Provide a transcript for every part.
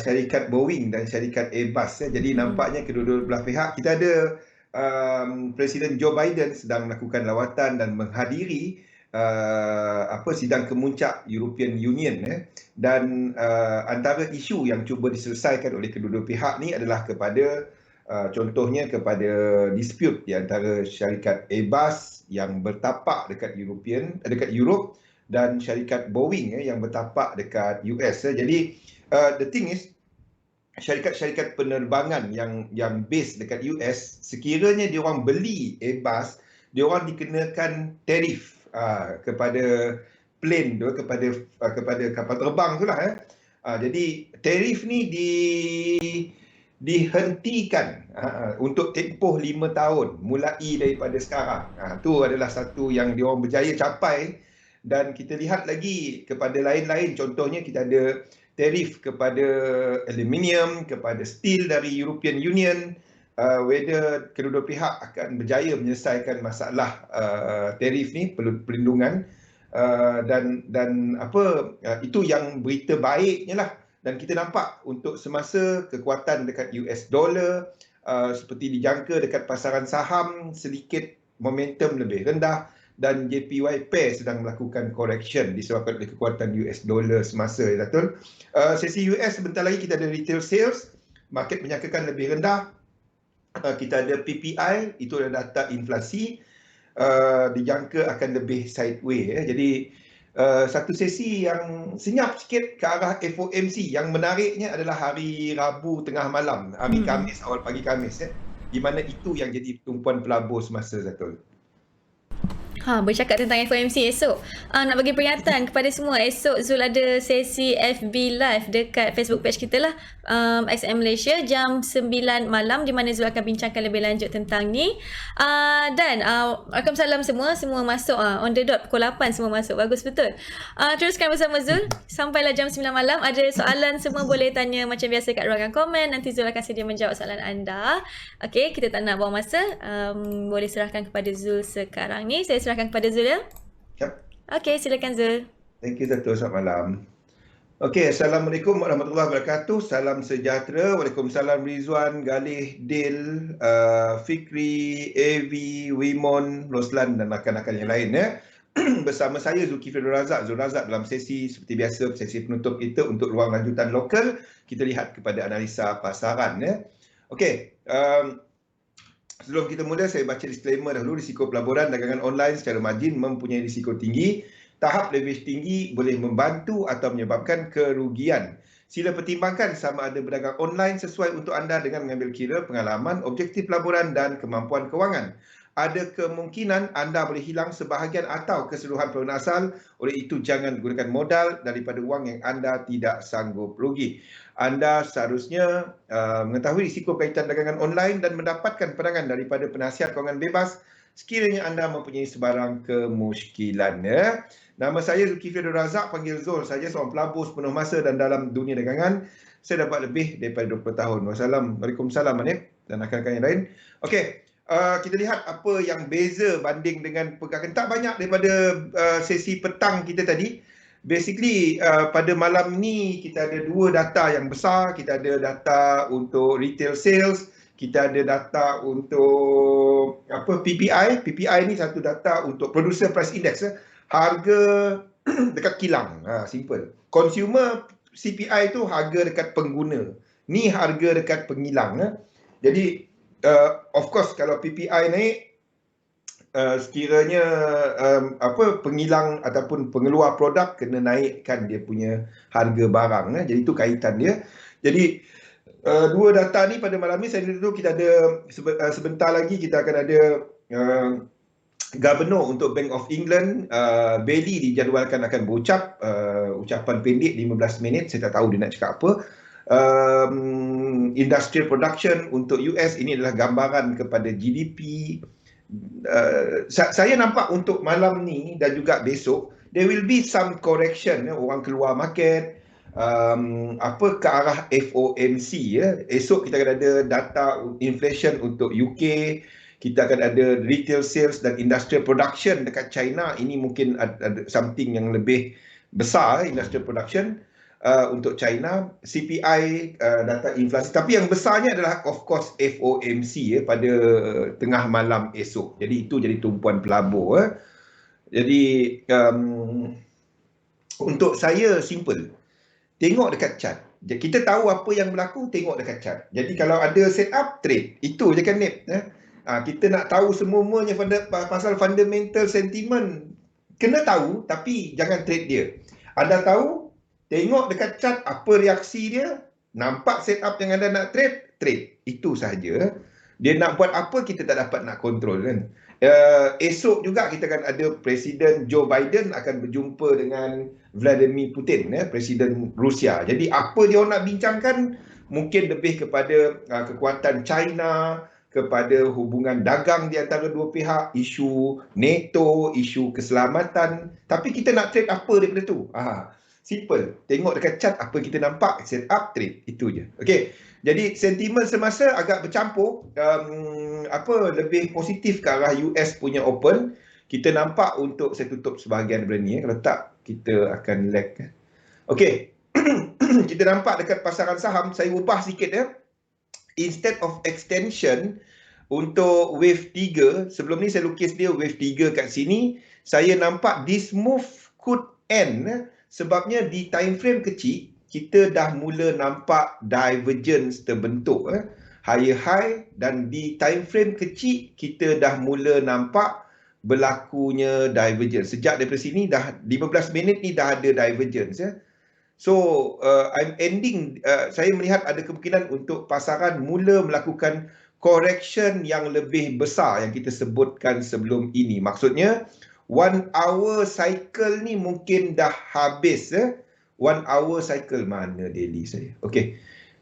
syarikat Boeing dan syarikat Airbus. Jadi nampaknya kedua-dua belah pihak, kita ada Presiden Joe Biden sedang melakukan lawatan dan menghadiri sidang kemuncak European Union, dan antara isu yang cuba diselesaikan oleh kedua-dua pihak ni adalah kepada contohnya kepada dispute di antara syarikat Airbus yang bertapak dekat Europe dan syarikat Boeing yang bertapak dekat US. Jadi the thing is, syarikat-syarikat penerbangan yang base dekat US, sekiranya dia orang beli Airbus, dia orang dikenakan tarif kepada plane tu, kepada kapal terbang tu lah. Jadi tarif ni dihentikan untuk tempoh 5 tahun mulai daripada sekarang. Tu adalah satu yang dia orang berjaya capai, dan kita lihat lagi kepada lain-lain. Contohnya kita ada tarif kepada aluminium, kepada steel dari European Union. Whether kedua-dua pihak akan berjaya menyelesaikan masalah tarif ni, perlindungan, dan itu yang berita baiknya lah. Dan kita nampak untuk semasa kekuatan dekat US dollar seperti dijangka dekat pasaran saham sedikit momentum lebih rendah, dan JPY pair sedang melakukan correction disebabkan oleh kekuatan US dollar semasa, Datul. Sesi US sebentar lagi kita ada retail sales, market menyangkakan lebih rendah. Kita ada PPI, itu adalah data inflasi, dijangka akan lebih sideways. Jadi satu sesi yang senyap sikit ke arah FOMC. Yang menariknya adalah hari Rabu tengah malam, hari Khamis, awal pagi Khamis, di mana itu yang jadi tumpuan pelabur semasa, Zatul. Bercakap tentang FOMC esok, nak bagi peringatan kepada semua, esok Zul ada sesi FB Live dekat Facebook page kita lah, XM Malaysia, jam 9 malam, di mana Zul akan bincangkan lebih lanjut tentang ni. Dan Waalaikumsalam semua masuk on the dot, pukul 8 semua masuk, bagus betul. Teruskan bersama Zul sampailah jam 9 malam. Ada soalan semua boleh tanya macam biasa kat ruangan komen, nanti Zul akan sedia menjawab soalan anda. Okey, kita tak nak buang masa, boleh serahkan kepada Zul sekarang ni. Saya serahkan kepada Zul, ya? Yep. Okey, silakan Zul. Thank you, Dato'. Selamat malam. Okey, Assalamualaikum warahmatullahi wabarakatuh. Salam sejahtera. Waalaikumsalam Rizwan, Galih, Dil, Fikri, Avi, Wimon, Roslan dan rakan-rakan yang lain, bersama saya Zulkifli Zul Razak dalam sesi seperti biasa, sesi penutup kita untuk ruang lanjutan lokal. Kita lihat kepada analisa pasaran. Okey, sebelum kita mula, saya baca disclaimer dahulu. Risiko pelaburan dagangan online secara margin mempunyai risiko tinggi. Tahap leverage tinggi boleh membantu atau menyebabkan kerugian. Sila pertimbangkan sama ada berdagang online sesuai untuk anda dengan mengambil kira pengalaman, objektif pelaburan dan kemampuan kewangan. Ada kemungkinan anda boleh hilang sebahagian atau keseluruhan perolehan asal. Oleh itu, jangan gunakan modal daripada wang yang anda tidak sanggup rugi. Anda seharusnya mengetahui risiko kaitan dagangan online dan mendapatkan pandangan daripada penasihat kewangan bebas sekiranya anda mempunyai sebarang kemusykilan. Nama saya Zulkifli Zul Razak, panggil Zul saja, seorang pelabur sepenuh masa dan dalam dunia dagangan. Saya dapat lebih daripada 20 tahun. Waalaikumsalam dan rakan-rakan yang lain. Okey, kita lihat apa yang beza banding dengan pergerakan. Tak banyak daripada sesi petang kita tadi. Basically, pada malam ni kita ada dua data yang besar. Kita ada data untuk retail sales, kita ada data untuk PPI. PPI ni satu data untuk Producer Price Index, harga dekat kilang. Simple. Consumer CPI tu harga dekat pengguna. Ni harga dekat pengilang. Jadi of course kalau PPI naik, sekiranya pengilang ataupun pengeluar produk kena naikkan dia punya harga barang. Jadi itu kaitan dia. Jadi dua data ni pada malam ni, saya dulu kita ada sebentar lagi kita akan ada Governor untuk Bank of England, Bailey, dijadualkan akan berucap, ucapan pendek 15 minit, saya tak tahu dia nak cakap apa. Industrial production untuk US, ini adalah gambaran kepada GDP. Saya nampak untuk malam ni dan juga besok, there will be some correction. Orang keluar market, ke arah FOMC. Esok kita akan ada data inflation untuk UK. Kita akan ada retail sales dan industrial production dekat China. Ini mungkin ada something yang lebih besar, industrial production. untuk China, CPI, data inflasi. Tapi yang besarnya adalah of course FOMC pada tengah malam esok. Jadi itu jadi tumpuan pelabur. Jadi untuk saya simple. Tengok dekat chart. Kita tahu apa yang berlaku, tengok dekat chart. Jadi kalau ada set up, trade. Itu je kan Nip. Kita nak tahu semuanya pasal fundamental sentiment. Kena tahu tapi jangan trade dia. Anda tahu, tengok dekat chart apa reaksi dia. Nampak set up yang anda nak trade, trade. Itu sahaja. Dia nak buat apa, kita tak dapat nak kontrol kan. Esok juga kita akan ada Presiden Joe Biden akan berjumpa dengan Vladimir Putin, Presiden Rusia. Jadi apa dia nak bincangkan mungkin lebih kepada kekuatan China, kepada hubungan dagang di antara dua pihak, isu NATO, isu keselamatan. Tapi kita nak trade apa daripada tu? Simple. Tengok dekat chart apa kita nampak, set up, trade. Itu je. Okey. Jadi sentimen semasa agak bercampur, lebih positif ke arah US punya open. Kita nampak untuk saya tutup sebahagian daripada ni, kalau tak kita akan lag. Okey. Kita nampak dekat pasaran saham, saya ubah sikit ya. Instead of extension untuk wave 3, sebelum ni saya lukis dia wave 3 kat sini, saya nampak this move could end sebabnya di time frame kecil kita dah mula nampak divergence terbentuk, higher high, dan di time frame kecil kita dah mula nampak berlakunya divergence. Sejak daripada sini dah 15 minit ni dah ada divergence ya. So I'm ending, saya melihat ada kemungkinan untuk pasaran mula melakukan correction yang lebih besar yang kita sebutkan sebelum ini. Maksudnya 1 hour cycle ni mungkin dah habis 1 hour cycle mana daily saya. Okey.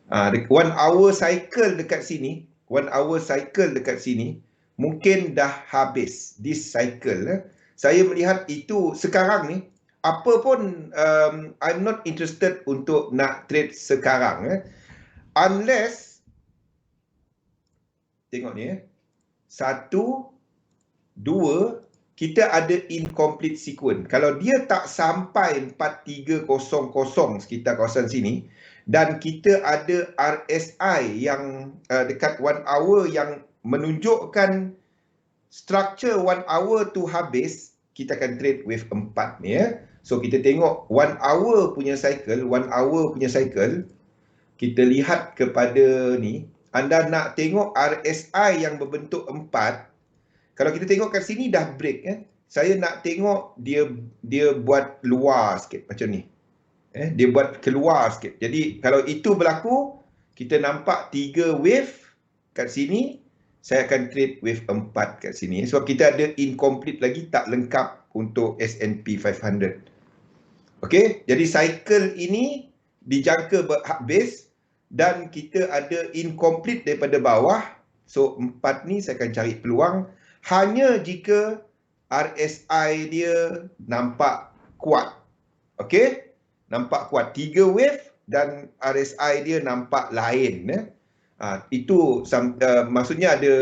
1 hour cycle dekat sini, 1 hour cycle dekat sini mungkin dah habis this cycle. Saya melihat itu sekarang ni apa pun I'm not interested untuk nak trade sekarang unless tengok ni 1 2 kita ada incomplete sequence. Kalau dia tak sampai 4300 sekitar kawasan sini dan kita ada RSI yang dekat 1 hour yang menunjukkan structure 1 hour tu habis, kita akan trade wave 4 ni ya. So kita tengok 1 hour punya cycle, 1 hour punya cycle, kita lihat kepada ni, anda nak tengok RSI yang berbentuk 4. Kalau kita tengok kat sini dah break saya nak tengok dia buat luar sikit macam ni. Dia buat keluar sikit. Jadi kalau itu berlaku, kita nampak 3 wave kat sini, saya akan trade wave 4 kat sini. Sebab kita ada incomplete lagi, tak lengkap untuk S&P 500. Okey, jadi cycle ini dijangka habis dan kita ada incomplete daripada bawah. So 4 ni saya akan cari peluang hanya jika RSI dia nampak kuat. Okey? Nampak kuat. 3 wave dan RSI dia nampak lain. Itu maksudnya ada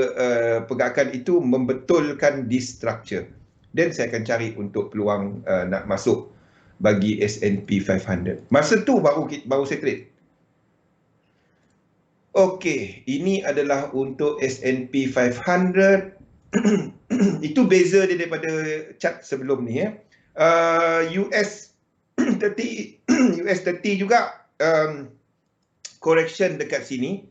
pergerakan itu membetulkan this structure. Dan saya akan cari untuk peluang nak masuk bagi S&P 500. Masa tu baru saya trade. Okey, ini adalah untuk S&P 500. Itu beza dia daripada chart sebelum ni ya. US 30 juga correction dekat sini.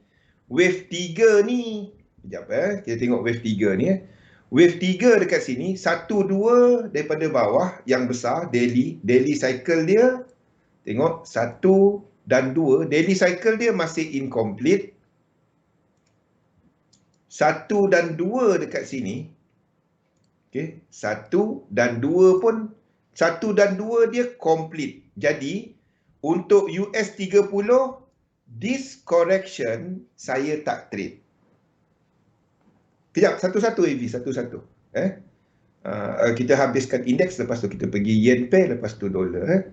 Wave 3 ni, sekejap kita tengok wave 3 ni Wave 3 dekat sini, 1 2 daripada bawah yang besar daily cycle dia. Tengok 1 dan 2, daily cycle dia masih incomplete. 1 dan 2 dekat sini. Okey, 1 dan 2 pun 1 dan 2 dia complete. Jadi untuk US 30 this correction saya tak trade. Kejap, satu-satu AV, satu-satu. Kita habiskan indeks, lepas tu kita pergi yen pair, lepas tu dolar.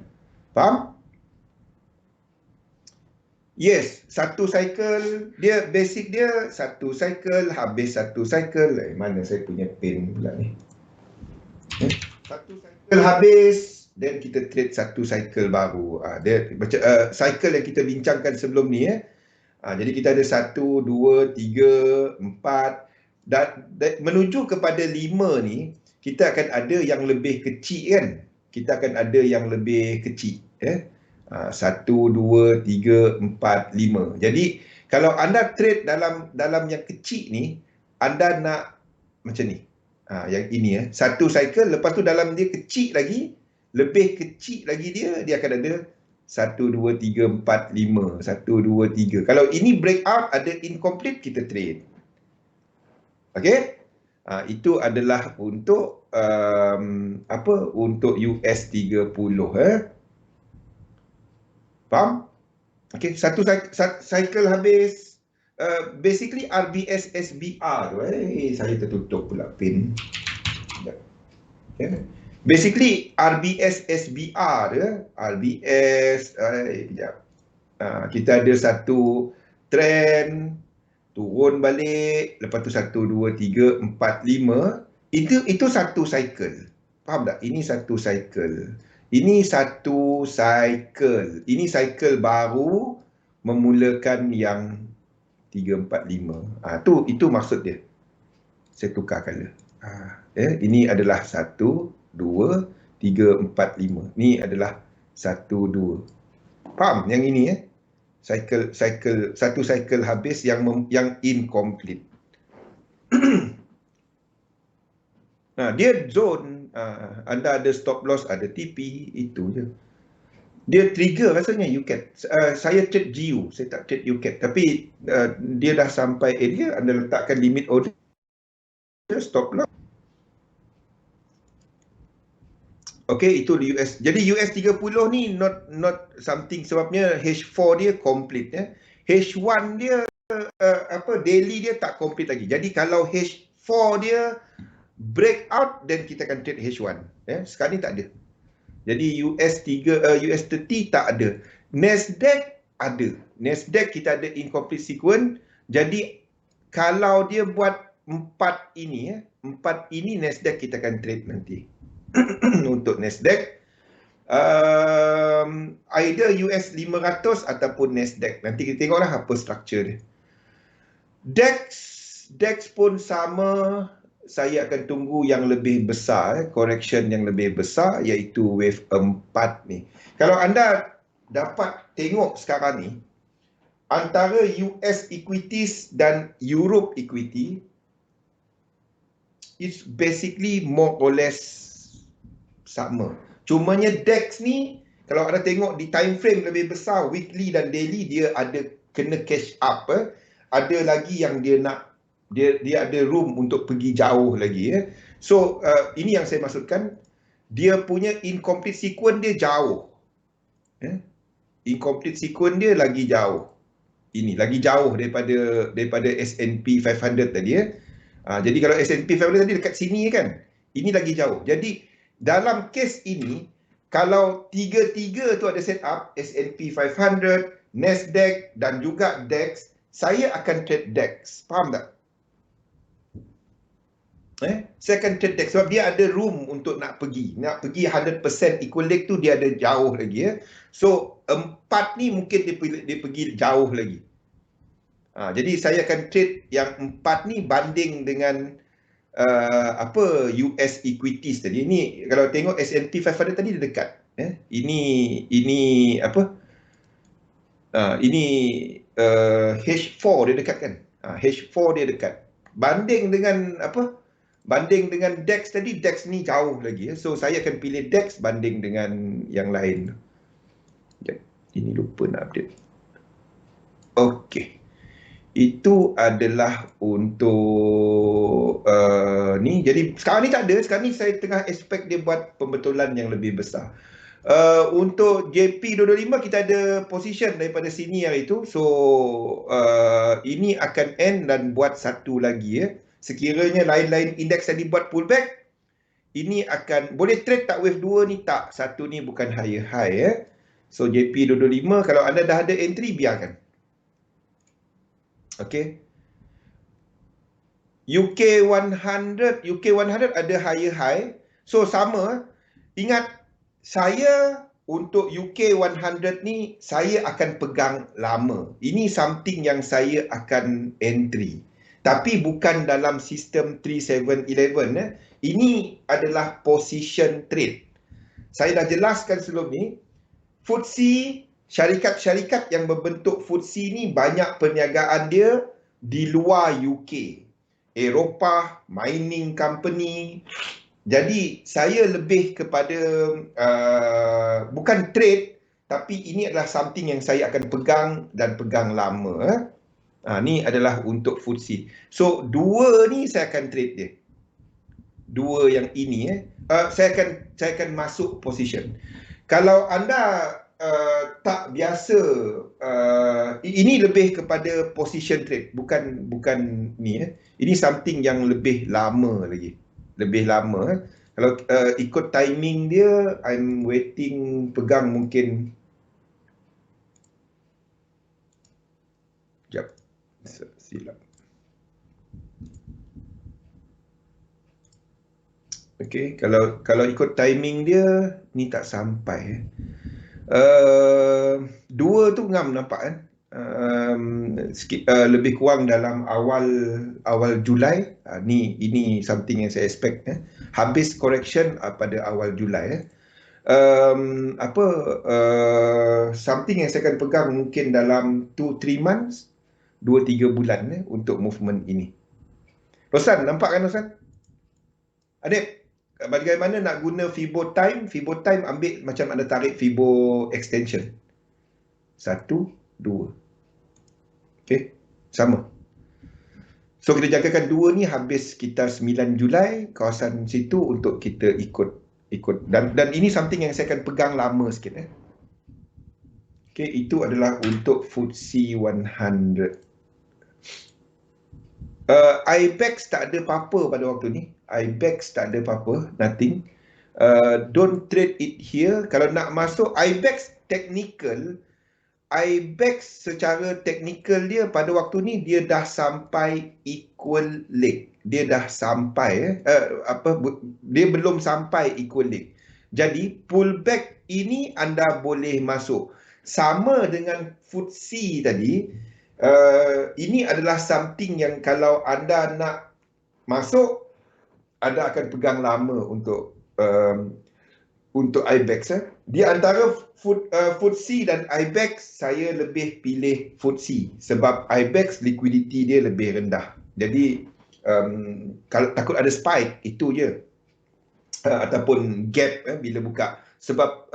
Faham? Yes, satu cycle, dia basic dia satu cycle, habis satu cycle. Mana saya punya pen pula ni? Satu cycle habis, then kita trade satu cycle baru. Dia macam cycle yang kita bincangkan sebelum ni jadi kita ada 1, 2, 3, 4 dan menuju kepada 5 ni kita akan ada yang lebih kecil kan. Kita akan ada yang lebih kecil 1, 2, 3, 4, 5. Jadi kalau anda trade dalam yang kecil ni, anda nak macam ni. Yang ini satu cycle, lepas tu dalam dia kecil lagi, lebih kecil lagi dia akan ada 1, 2, 3, 4, 5. 1, 2, 3. Kalau ini breakout ada incomplete, kita trade. Okey? Itu adalah untuk untuk US 30 Faham? Okey, satu cycle habis. Basically RBS SBR tu saya tertutup pula pin. Okay. Basically RBS SBR RBS kita ada satu trend turun balik, lepas tu 1, 2, 3, 4, 5. Itu satu cycle. Faham tak? Ini satu cycle. Ini satu cycle. Ini cycle baru memulakan yang 3, 4, 5. Itu maksud dia. Saya tukar color. Ini adalah 1, 2, 3, 4, 5. Ini adalah 1, 2. Faham yang ini satu cycle habis yang incomplete. Dia zone, anda ada stop loss, ada TP, itu je. Dia trigger rasanya UCAT. Saya trade GU, saya tak trade UCAT. Tapi dia dah sampai area, anda letakkan limit order, stop loss. Okey, itu di US. Jadi US 30 ni not something, sebabnya H4 dia complete H1 dia daily dia tak complete lagi. Jadi kalau H4 dia breakout, then kita akan trade H1. Sekarang ni tak ada. Jadi US 30 tak ada. Nasdaq ada. Nasdaq kita ada incomplete sequence. Jadi kalau dia buat 4 ini Nasdaq kita akan trade nanti. Untuk Nasdaq either US 500 ataupun Nasdaq. Nanti kita tengoklah apa structure dia. DAX pun sama. Saya akan tunggu yang lebih besar, correction yang lebih besar, iaitu wave 4 ni. Kalau anda dapat tengok sekarang ni, antara US equities dan Europe equity, it's basically more or less sama. Cumanya DAX ni, kalau anda tengok di time frame lebih besar, weekly dan daily, dia ada kena catch up. Ada lagi yang dia nak, dia ada room untuk pergi jauh lagi. So, ini yang saya maksudkan, dia punya incomplete sequence dia jauh. Incomplete sequence dia lagi jauh. Ini lagi jauh daripada S&P 500 tadi. Jadi kalau S&P 500 tadi dekat sini kan, ini lagi jauh. Jadi dalam kes ini, kalau tiga-tiga tu ada set up, S&P 500, Nasdaq dan juga DAX, saya akan trade DAX. Faham tak? Saya akan trade DAX sebab dia ada room untuk nak pergi 100% equal leg tu, dia ada jauh lagi. So 4 ni mungkin dia pergi jauh lagi. Jadi saya akan trade yang 4 ni banding dengan US equities tadi. Ini kalau tengok S&P 500 tadi dia dekat. Ini H4 dia dekat kan. H4 dia dekat. Banding dengan banding dengan DAX tadi, DAX ni jauh lagi. So saya akan pilih DAX banding dengan yang lain. Ini lupa nak update. Okey. Itu adalah untuk ni. Jadi sekarang ni tak ada. Sekarang ni saya tengah expect dia buat pembetulan yang lebih besar. Untuk JP225 kita ada position daripada sini hari itu. So ini akan end dan buat satu lagi. Sekiranya lain-lain indeks tadi buat pullback, ini akan boleh trade tak wave 2 ni? Tak. Satu ni bukan higher high. So JP225 kalau anda dah ada entry, biarkan. Okay. UK 100 ada higher high. So sama. Ingat saya untuk UK 100 ni saya akan pegang lama. Ini something yang saya akan entry. Tapi bukan dalam sistem 3711. Ini adalah position trade. Saya dah jelaskan sebelum ni, FTSE, syarikat-syarikat yang berbentuk FTSE ni banyak perniagaan dia di luar UK. Eropah, mining company. Jadi saya lebih kepada bukan trade, tapi ini adalah something yang saya akan pegang dan pegang lama. Ni adalah untuk FTSE. So dua ni saya akan trade dia. Dua yang ini saya akan masuk position. Kalau anda tak biasa, ini lebih kepada position trade, bukan ni. Ini something yang lebih lama lagi. Lebih lama. Kalau ikut timing dia, I'm waiting pegang mungkin. Sekejap. Silap. Okey, kalau ikut timing dia, ni tak sampai. Dua tu ngam nampak kan? Lebih kurang dalam awal Julai. Ini something yang saya expect. Habis correction pada awal Julai. Something yang saya akan pegang mungkin dalam 2-3 months, 2-3 bulan untuk movement ini. Rosan, nampak kan Rosan? Adik, bagaimana nak guna Fibo time? Fibo time ambil macam anda tarik Fibo extension. 1, 2. Okey, sama. So kita jangkakan 2 ni habis sekitar 9 Julai, kawasan situ untuk kita ikut. Dan ini something yang saya akan pegang lama sikit. Okey, itu adalah untuk FTSE 100. IBEX tak ada apa-apa pada waktu ni. IBEX tak ada apa-apa, nothing. Don't trade it here. Kalau nak masuk IBEX technical, IBEX secara technical dia pada waktu ni dia dah sampai equal leg. Dia dah sampai dia belum sampai equal leg. Jadi pullback ini anda boleh masuk. Sama dengan FTSE tadi, ini adalah something yang kalau anda nak masuk, anda akan pegang lama untuk IBEX. Di antara FTSE dan IBEX, saya lebih pilih FTSE sebab IBEX liquidity dia lebih rendah. Jadi kalau takut ada spike, itu je. Ataupun gap bila buka. Sebab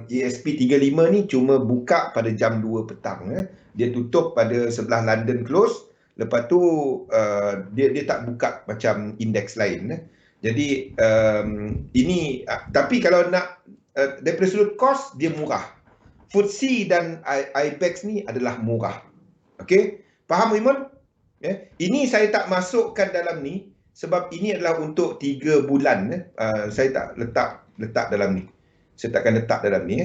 ESP 35 ni cuma buka pada jam 2 petang. Dia tutup pada sebelah London close. Lepas tu dia tak buka macam indeks lain. Jadi ini, tapi kalau nak daripada sudut cost, dia murah. FTSE dan IBEX ni adalah murah. Okey, faham Imun? Ini saya tak masukkan dalam ni sebab ini adalah untuk 3 bulan. Saya tak letak dalam ni. Saya takkan letak dalam ni.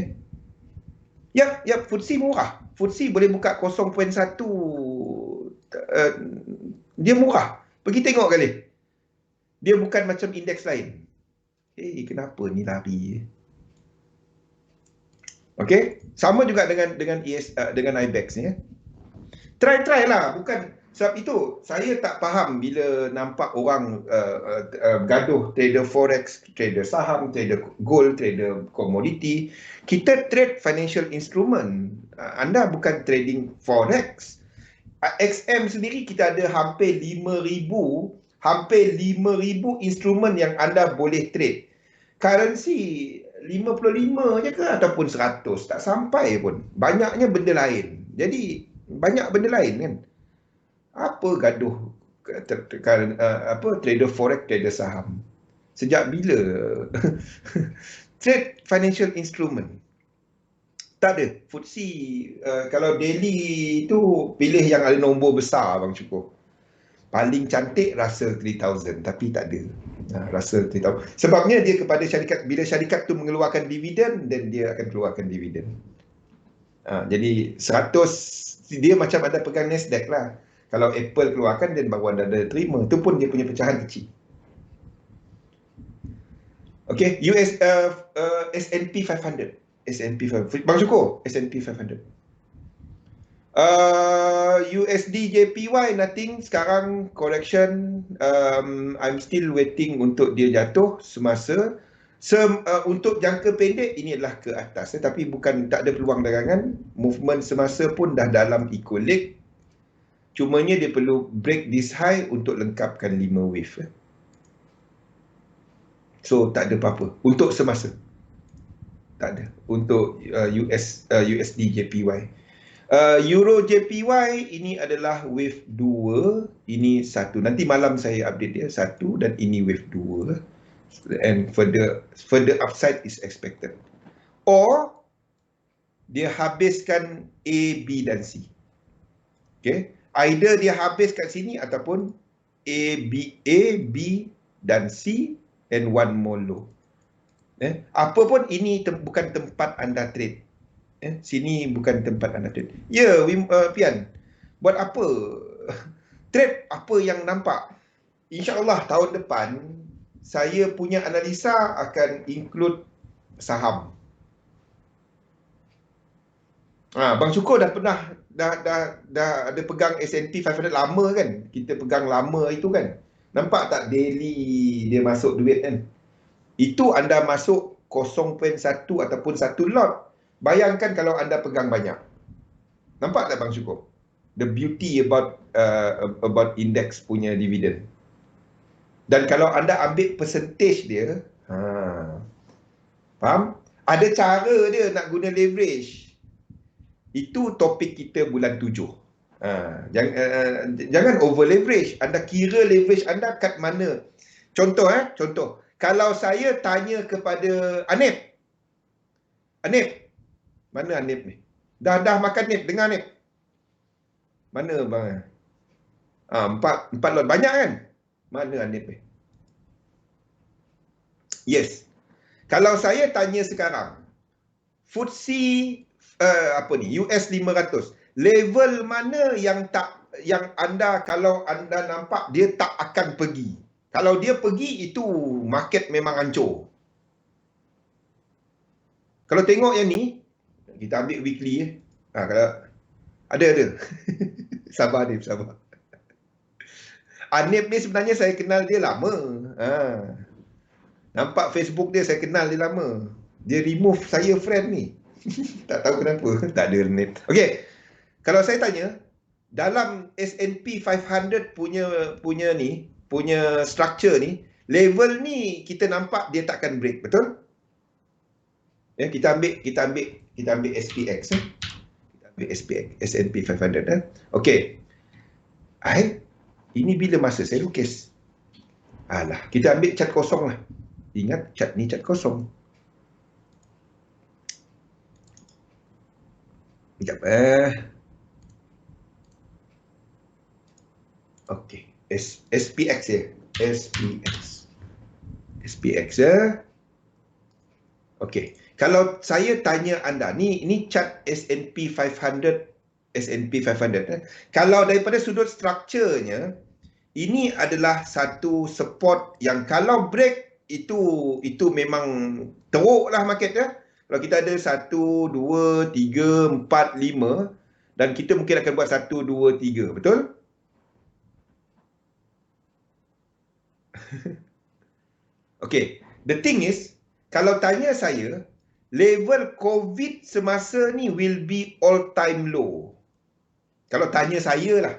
Ya, FTSE murah. FTSE boleh buka 0.1. Dia murah. Pergi tengok kali. Dia bukan macam indeks lain. Kenapa ni lari? Okey, sama juga dengan IBEX ni. Try lah, bukan sebab itu saya tak faham bila nampak orang gaduh trader forex, trader saham, trader gold, trader commodity. Kita trade financial instrument. Anda bukan trading forex. XM sendiri kita ada hampir 5,000 instrumen yang anda boleh trade. Currency 55 je ke ataupun 100, tak sampai pun. Banyaknya benda lain. Jadi banyak benda lain kan. Apa gaduh trader forex, trader saham? Sejak bila trade financial instrument? Tak ada. FTSE kalau daily tu pilih yang ada nombor besar bang cukup. Paling cantik Russell 3000 tapi tak ada. Russell 3000. Sebabnya dia kepada syarikat, bila syarikat tu mengeluarkan dividen, dan dia akan keluarkan dividen. Jadi 100 dia macam ada pegang Nasdaq lah. Kalau Apple keluarkan dan baru anda ada terima. Itu pun dia punya pecahan kecil. Okay, S&P 500. S&P 500. Bang Syukur, S&P 500. USD JPY nothing sekarang correction. I'm still waiting untuk dia jatuh semasa. Untuk jangka pendek ini adalah ke atas, tapi bukan tak ada peluang dagangan. Movement semasa pun dah dalam equal leg. Cumanya dia perlu break this high untuk lengkapkan 5 wave. So tak ada apa-apa untuk semasa. Tak ada untuk USD JPY. Euro JPY ini adalah wave 2, ini 1. Nanti malam saya update dia 1 dan ini wave 2. And further upside is expected. Or dia habiskan A, B dan C. Okay, either dia habis kat sini ataupun A, B dan C and one more low. Apa pun ini bukan tempat anda trade. Sini bukan tempat anda trade. Ya, Pian. Buat apa? Trade apa yang nampak? InsyaAllah tahun depan, saya punya analisa akan include saham. Bang Syukur dah pernah, dah ada pegang S&P 500 lama kan? Kita pegang lama itu kan? Nampak tak daily dia masuk duit kan? Itu anda masuk 0.1 ataupun 1 lot. Bayangkan kalau anda pegang banyak. Nampak tak Bang Syukur? The beauty about index punya dividend. Dan kalau anda ambil percentage dia, faham? Ada cara dia nak guna leverage. Itu topik kita bulan 7. Jangan over leverage. Anda kira leverage anda kat mana. Contoh. Kalau saya tanya kepada Anip. Mana Anip ni? Dah makan Nip, dengar Nip. Mana bang? 4 lot banyak kan? Mana Anip ni? Yes. Kalau saya tanya sekarang, FTSE US 500, level mana yang anda, kalau anda nampak dia tak akan pergi. Kalau dia pergi, itu market memang hancur. Kalau tengok yang ni, kita ambil weekly. Kalau ada. Sabar. Anip ni sebenarnya saya kenal dia lama. Nampak Facebook dia, saya kenal dia lama. Dia remove saya friend ni. Tak tahu kenapa. Tak ada Anip. Okey. Kalau saya tanya, dalam S&P 500 punya structure ni, level ni kita nampak dia takkan break, betul? Ya, kita ambil SPX. Kita ambil SPX, S&P 500. Okey. Ini bila masa saya lukis? Kita ambil cat kosong lah. Ingat, cat ni cat kosong. Sekejap. Okey. SPX ya. SPX ya. Okey. Kalau saya tanya anda, ni chart S&P 500. Kalau daripada sudut strukturnya, ini adalah satu support yang kalau break, itu memang teruk lah market ya. Kalau kita ada 1, 2, 3, 4, 5 dan kita mungkin akan buat 1, 2, 3, betul? Okay, the thing is, kalau tanya saya, level COVID semasa ni will be all time low. Kalau tanya saya lah.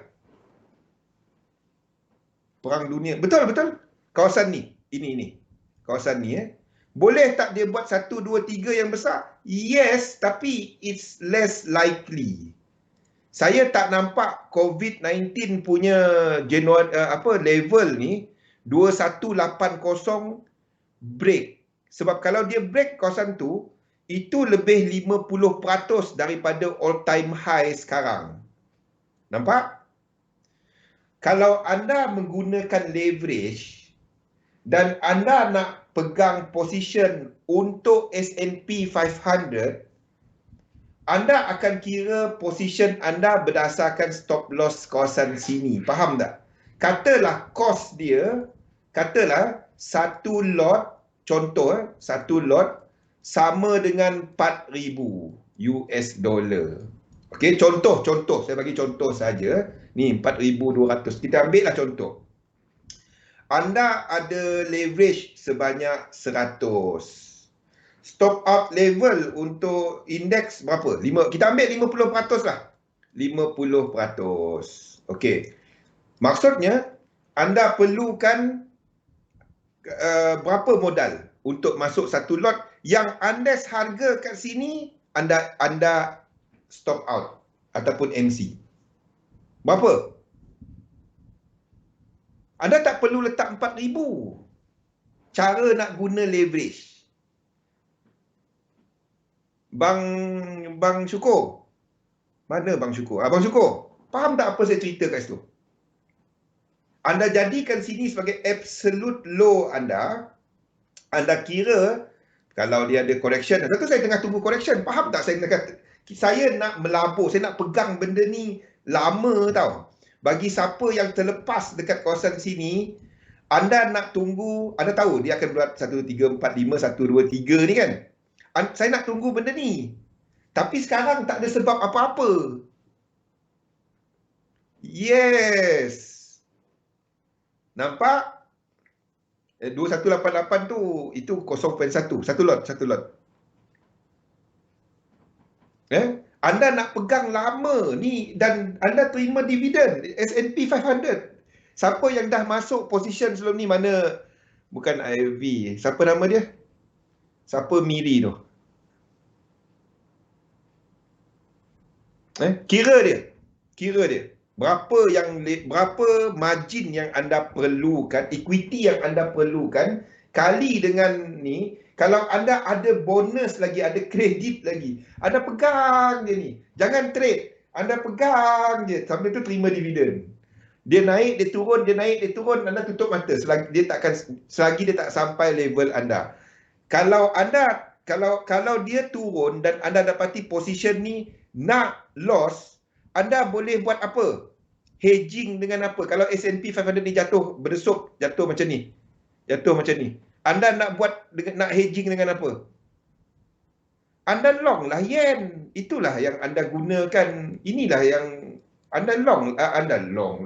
Perang dunia, betul. Kawasan ni, ini. Kawasan ni boleh tak dia buat 1, 2, 3 yang besar? Yes, tapi it's less likely. Saya tak nampak COVID-19 punya level ni 2180 break. Sebab kalau dia break kawasan tu, itu lebih 50% daripada all time high sekarang. Nampak? Kalau anda menggunakan leverage dan anda nak pegang position untuk S&P 500, anda akan kira position anda berdasarkan stop loss kawasan sini. Faham tak? Katalah cost dia, satu lot contoh, satu lot sama dengan 4,000 US dollar. Okey, contoh, saya bagi contoh saja. Ni 4,200. Kita ambil lah contoh. Anda ada leverage sebanyak 100. Stop out level untuk indeks berapa? Kita ambil 50% lah. 50%. Okey. Maksudnya, anda perlukan berapa modal untuk masuk satu lot yang unless harga kat sini, anda stop out ataupun MC. Berapa? Anda tak perlu letak 4,000. Cara nak guna leverage. Bang Syukur. Mana Bang Syukur? Abang Syukur, faham tak apa saya cerita kat situ? Anda jadikan sini sebagai absolute low anda. Anda kira kalau dia ada correction. Tentu saya tengah tunggu correction. Faham tak saya kata? Saya nak melabur, saya nak pegang benda ni lama tau. Bagi siapa yang terlepas dekat kawasan sini, anda nak tunggu, anda tahu dia akan buat 1, 2, 3, 4, 5, 1, 2, 3 ni kan. Saya nak tunggu benda ni. Tapi sekarang tak ada sebab apa-apa. Yes. Nampak? 2188 tu, itu 0.1. Satu lot. Anda nak pegang lama ni dan anda terima dividen S&P 500. Siapa yang dah masuk position sebelum ni? Mana? Bukan IFV. Siapa nama dia? Siapa Miri tu? Kira dia. Berapa margin yang anda perlukan, equity yang anda perlukan, kali dengan ni. Kalau anda ada bonus lagi, ada kredit lagi, anda pegang je ni. Jangan trade. Anda pegang je. Sampai tu terima dividen. Dia naik, dia turun, anda tutup mata. Selagi dia tak sampai level anda. Kalau dia turun dan anda dapati position ni nak loss, anda boleh buat apa? Hedging dengan apa? Kalau S&P 500 ni jatuh, berdesuk, jatuh macam ni. Anda nak hedging dengan apa? Anda long lah yen. Itulah yang anda gunakan. Inilah yang anda long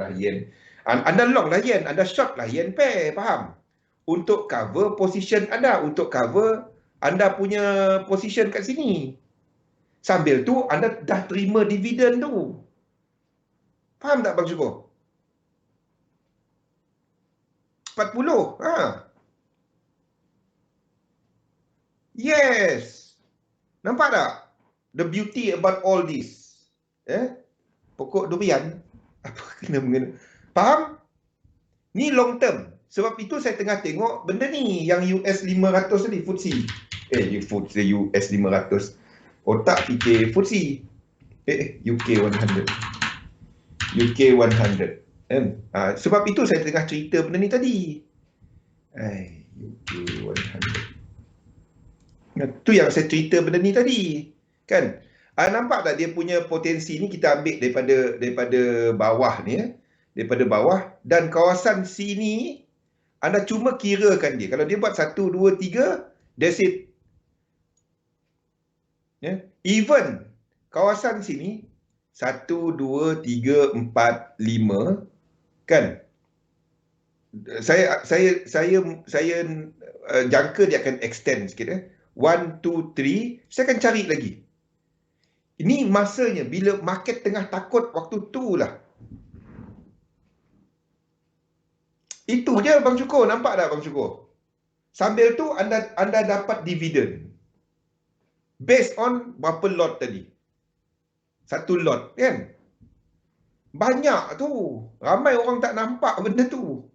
lah yen. Anda long lah yen, anda short lah yen pair, faham? Untuk cover position anda, untuk cover anda punya position kat sini. Sambil tu anda dah terima dividen tu. Faham tak Bang Syukur? 40. Yes. Nampak tak? The beauty about all this. Pokok durian. Apa kena-mengena? Faham? Ni long term. Sebab itu saya tengah tengok benda ni. Yang US 500 tadi, FTSE. US 500. Otak fikir FTSE. UK 100. UK 100. Sebab itu saya tengah cerita benda ni tadi. UK 100. Tu yang saya cerita benda ni tadi. Kan? Nampak tak dia punya potensi ni kita ambil daripada bawah ni. Daripada bawah. Dan kawasan sini, anda cuma kirakan dia. Kalau dia buat 1, 2, 3, that's it. Even kawasan sini, 1, 2, 3, 4, 5. Kan? Saya jangka dia akan extend sikit. 1, 2, 3, saya akan cari lagi. Ini masanya bila market tengah takut, waktu tu lah. Itu je Bang Syukur, nampak tak Bang Syukur? Sambil tu anda dapat dividen. Based on berapa lot tadi? Satu lot kan? Banyak tu. Ramai orang tak nampak benda tu.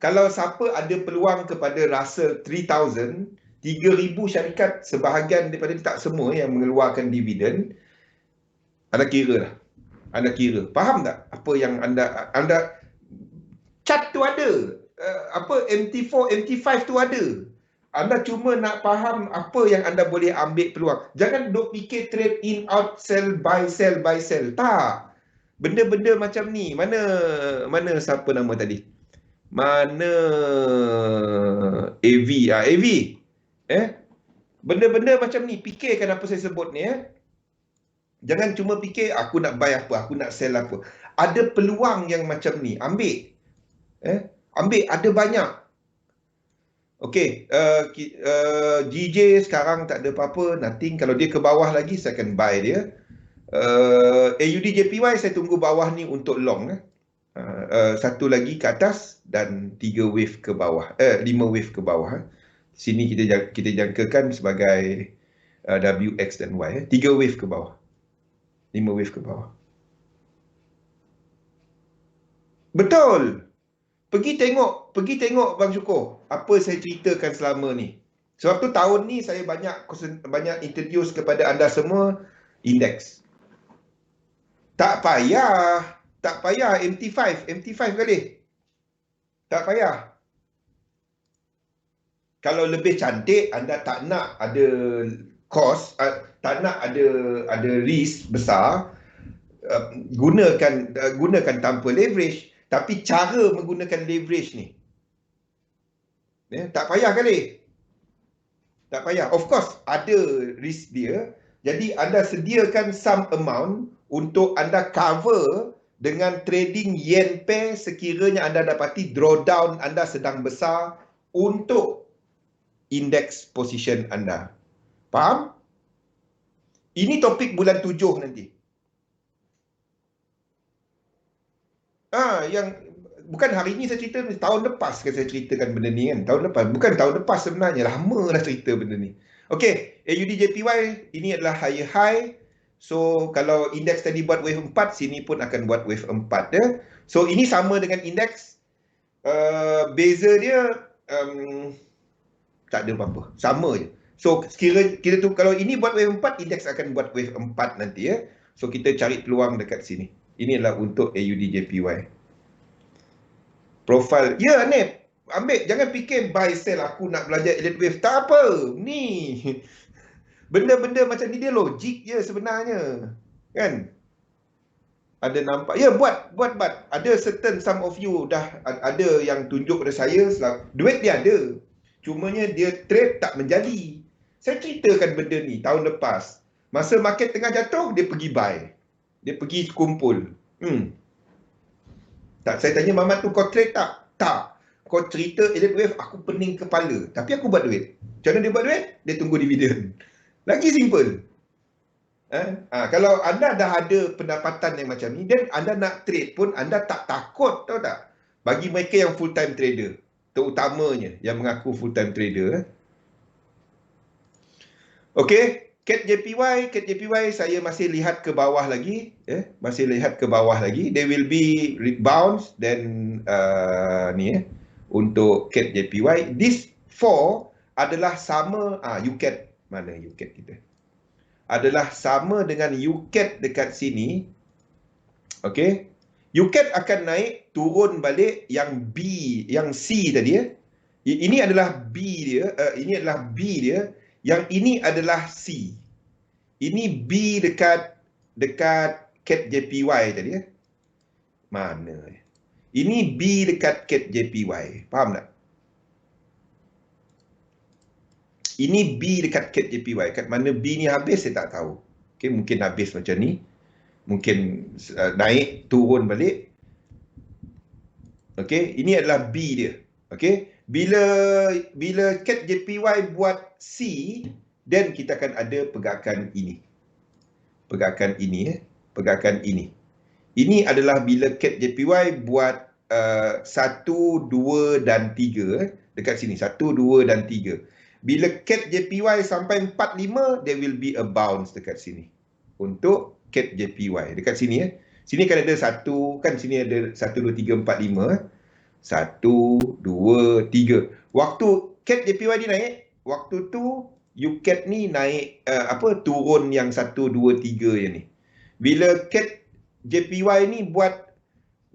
Kalau siapa ada peluang kepada Russell 3000, 3,000 syarikat, sebahagian daripada tak semua yang mengeluarkan dividen, anda kira lah. Anda kira. Faham tak? Apa yang anda chart tu ada. MT4, MT5 tu ada. Anda cuma nak faham apa yang anda boleh ambil peluang. Jangan duk fikir trade in, out, sell, buy, sell. Tak. Benda-benda macam ni. Mana siapa nama tadi? Mana AV? AV. Benda-benda macam ni, fikirkan apa saya sebut ni. Jangan cuma fikir aku nak buy apa, aku nak sell apa. Ada peluang yang macam ni, ambil. Ambil, ada banyak. Okey, GJ sekarang tak ada apa-apa, nothing. Kalau dia ke bawah lagi, saya akan buy dia. AUD JPY saya tunggu bawah ni untuk long. Satu lagi ke atas dan 3 wave ke bawah. 5 wave ke bawah. Sini kita jangkakan sebagai W, X dan Y. 3 wave ke bawah. 5 wave ke bawah. Betul. Pergi tengok Bang Syukur apa saya ceritakan selama ni. Sebab tu tahun ni saya banyak introduce kepada anda semua indeks. Tak payah MT5 kali. Tak payah. Kalau lebih cantik, anda tak nak ada cost, tak nak ada risk besar, gunakan tanpa leverage. Tapi cara menggunakan leverage ni, tak payah kali. Tak payah. Of course, ada risk dia. Jadi, anda sediakan some amount untuk anda cover dengan trading yen pair sekiranya anda dapati drawdown anda sedang besar untuk index position anda. Faham? Ini topik bulan 7 nanti. Yang bukan hari ni saya cerita, tahun lepas kan saya ceritakan benda ni kan. Tahun lepas, bukan tahun lepas sebenarnya, lama dah cerita benda ni. Okey, AUD JPY ini adalah higher high. So kalau indeks tadi buat wave 4, sini pun akan buat wave 4 ya. So ini sama dengan indeks. Beza dia tak ada apa-apa, sama je. So sekiranya kita tu kalau ini buat wave 4, indeks akan buat wave 4 nanti ya. So kita cari peluang dekat sini. Ini adalah untuk AUD JPY. Profile. Ya, Nip. Ambil. Jangan fikir buy sell aku nak belajar elite wave. Tak apa. Ni. Benda-benda macam ni dia logik je sebenarnya. Kan? Ada nampak. Ya, buat. Ada certain some of you dah ada yang tunjuk pada saya. Duit dia ada. Cumanya dia trade tak menjadi. Saya ceritakan benda ni tahun lepas. Masa market tengah jatuh, dia pergi buy. Dia pergi kumpul. Tak, saya tanya Mamat tu, kau trade tak? Tak. Kau cerita elite wave, aku pening kepala. Tapi aku buat duit. Macam mana dia buat duit? Dia tunggu dividen. Lagi simple. Kalau anda dah ada pendapatan yang macam ni, dan anda nak trade pun, anda tak takut, tahu tak? Bagi mereka yang full time trader, terutamanya yang mengaku full time trader. Okey. CAD JPY saya masih lihat ke bawah lagi. Masih lihat ke bawah lagi. They will be rebounds then untuk CAD JPY. This 4 adalah sama. UCAD. Mana UCAD kita? Adalah sama dengan UCAD dekat sini. Okey. UCAD akan naik, turun balik yang B, yang C tadi ya. Ini adalah B dia. Ini adalah B dia. Yang ini adalah C. Ini B dekat CAD JPY tadi ya. Mana? Ini B dekat CAD JPY. Faham tak? Ini B dekat CAD JPY. Kat mana B ni habis saya tak tahu. Okay, mungkin habis macam ni. Mungkin naik, turun balik. Okay, ini adalah B dia. Okay, bila CAD JPY buat C, then kita akan ada pergerakan ini. Pergerakan ini. Ini adalah bila CAD JPY buat 1, 2 dan 3 dekat sini. 1, 2 dan 3. Bila CAD JPY sampai 45, there will be a bounce dekat sini. Untuk CAD JPY. Dekat sini ya. Sini kan ada 1, kan sini ada 1, 2, 3, 4, 5. 1, 2, 3. Waktu CAD JPY ni naik, waktu tu UCAD ni naik turun yang 1, 2, 3 yang ni. Bila CAD JPY ni buat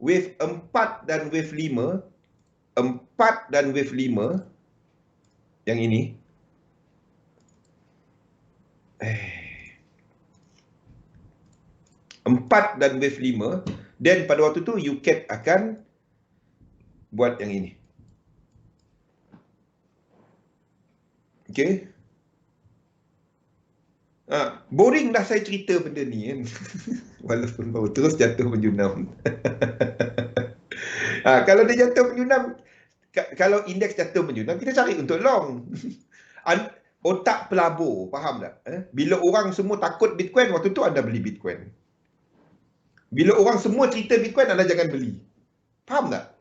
wave 4 dan wave 5, 4 dan wave 5 yang ini. 4 dan wave 5, dan pada waktu tu UCAD akan buat yang ini. Okey. Boring dah saya cerita benda ni kan. Walaupun baru terus jatuh menjunam. Kalau dia jatuh menjunam, kalau indeks jatuh menjunam, kita cari untuk long. Otak pelabur, faham tak? Bila orang semua takut Bitcoin, waktu tu anda beli Bitcoin. Bila orang semua cerita Bitcoin, anda jangan beli. Faham tak?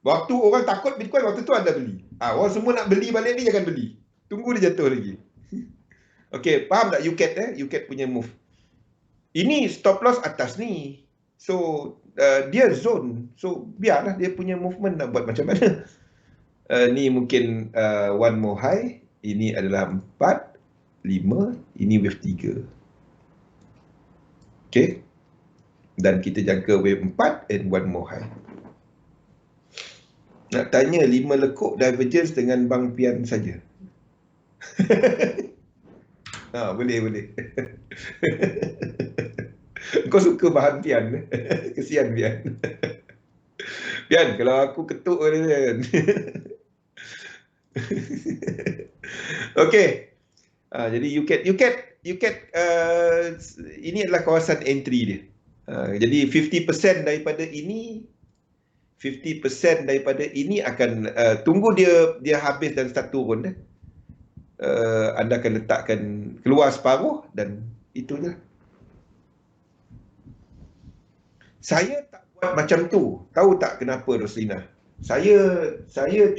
Waktu orang takut Bitcoin, waktu tu anda beli. Orang semua nak beli balik ni, jangan beli. Tunggu dia jatuh lagi. Okey, faham tak UCAT UCAT punya move. Ini stop loss atas ni. So, dia zone. So, biarlah dia punya movement nak buat macam mana. Ni mungkin one more high. Ini adalah 4, 5. Ini wave 3. Okey. Dan kita jangka wave 4 and one more high. Nak tanya 5 lekuk divergence dengan Bang Pian saja. Boleh. Kau suka bahan Pian. Kesian Pian. Pian, kalau aku ketuk dia kan. Okey. Jadi UCAT ini adalah kawasan entry dia. Jadi 50% daripada ini 50% daripada ini akan tunggu dia habis dan start turun. Anda akan letakkan keluar separuh dan itu je. Saya tak buat macam tu. Tahu tak kenapa, Roslina? Saya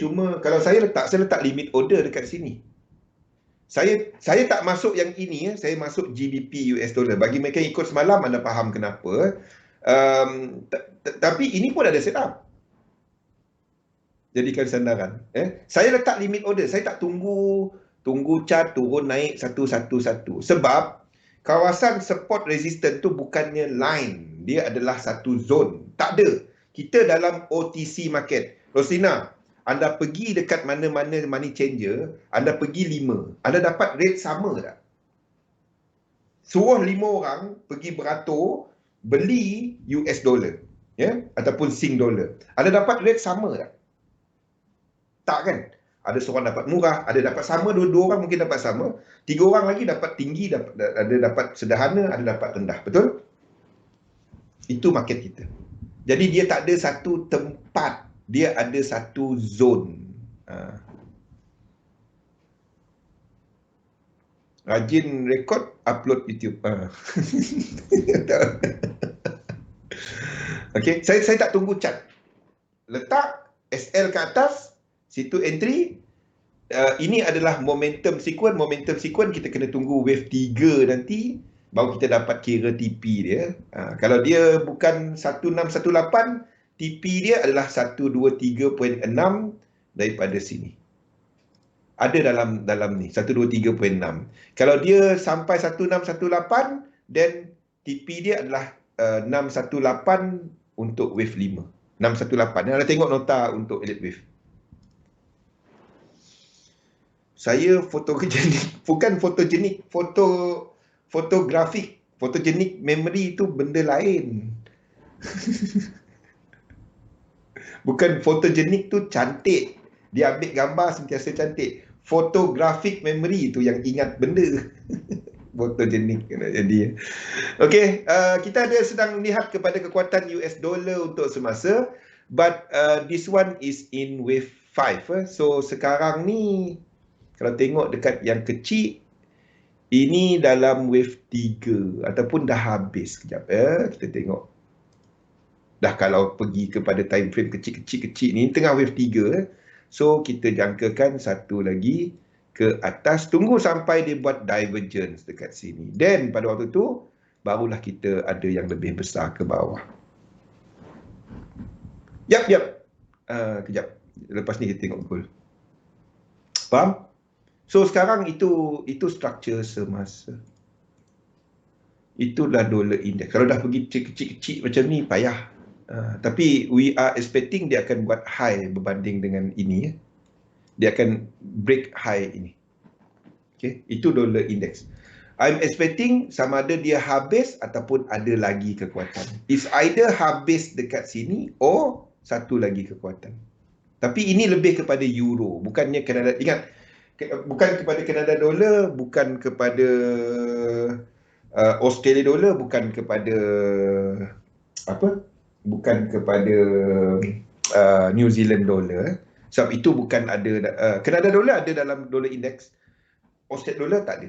cuma, kalau saya letak limit order dekat sini. Saya tak masuk yang ini, saya masuk GBP US dollar. Bagi mereka yang ikut semalam, anda faham kenapa. Tapi ini pun ada setup. Jadikan sandaran. Saya letak limit order. Saya tak tunggu chart turun naik satu-satu. Sebab kawasan support resistance tu bukannya line. Dia adalah satu zone. Tak ada. Kita dalam OTC market. Roslina, anda pergi dekat mana-mana money changer, anda pergi 5. Anda dapat rate sama tak? Suruh 5 orang pergi beratur, beli US dollar. Ataupun Sing dollar. Anda dapat rate sama tak? Tak kan? Ada seorang dapat murah, ada dapat sama, dua orang mungkin dapat sama, 3 orang lagi dapat tinggi, ada dapat sederhana, ada dapat rendah. Betul? Itu market kita. Jadi dia tak ada satu tempat, dia ada satu zone. Rajin rekod, upload YouTube. Okey, saya tak tunggu chart. Letak SL ke atas, situ entry. Ini adalah momentum sequence. Momentum sequence kita kena tunggu wave 3 nanti, baru kita dapat kira TP dia. Kalau dia bukan 1618, TP dia adalah 123.6 daripada sini. Ada dalam ni, 123.6. Kalau dia sampai 1618, then TP dia adalah 618 untuk wave 5. 618. Anda tengok nota untuk elite wave. Saya fotogenik, bukan fotogenik, fotografik. Fotogenik memory itu benda lain. Bukan fotogenik tu cantik. Dia ambil gambar sentiasa cantik. Photographic memory tu yang ingat benda. Fotogenik kena jadi. Okey, kita ada sedang lihat kepada kekuatan US dollar untuk semasa. But this one is in wave 5. So sekarang ni, kalau tengok dekat yang kecil, ini dalam wave 3 ataupun dah habis sekejap. Kita tengok. Dah kalau pergi kepada time frame kecil-kecil ni, tengah wave 3. So kita jangkakan satu lagi ke atas. Tunggu sampai dia buat divergence dekat sini. Then pada waktu tu, barulah kita ada yang lebih besar ke bawah. Yap. Kejap. Lepas ni kita tengok betul. Faham? So sekarang itu structure semasa. Itulah dollar index. Kalau dah pergi kecil-kecil macam ni, payah. Tapi we are expecting dia akan buat high berbanding dengan ini. Dia akan break high ini. Okay? Itu dollar index. I'm expecting sama ada dia habis ataupun ada lagi kekuatan. It's either habis dekat sini or satu lagi kekuatan. Tapi ini lebih kepada euro, bukannya Kanada. Ingat, bukan kepada Kanada dollar, bukan kepada Australia dollar, bukan kepada apa? Bukan kepada New Zealand dollar. Sebab itu bukan ada Kanada dollar ada dalam dollar index. Australia dollar tak ada.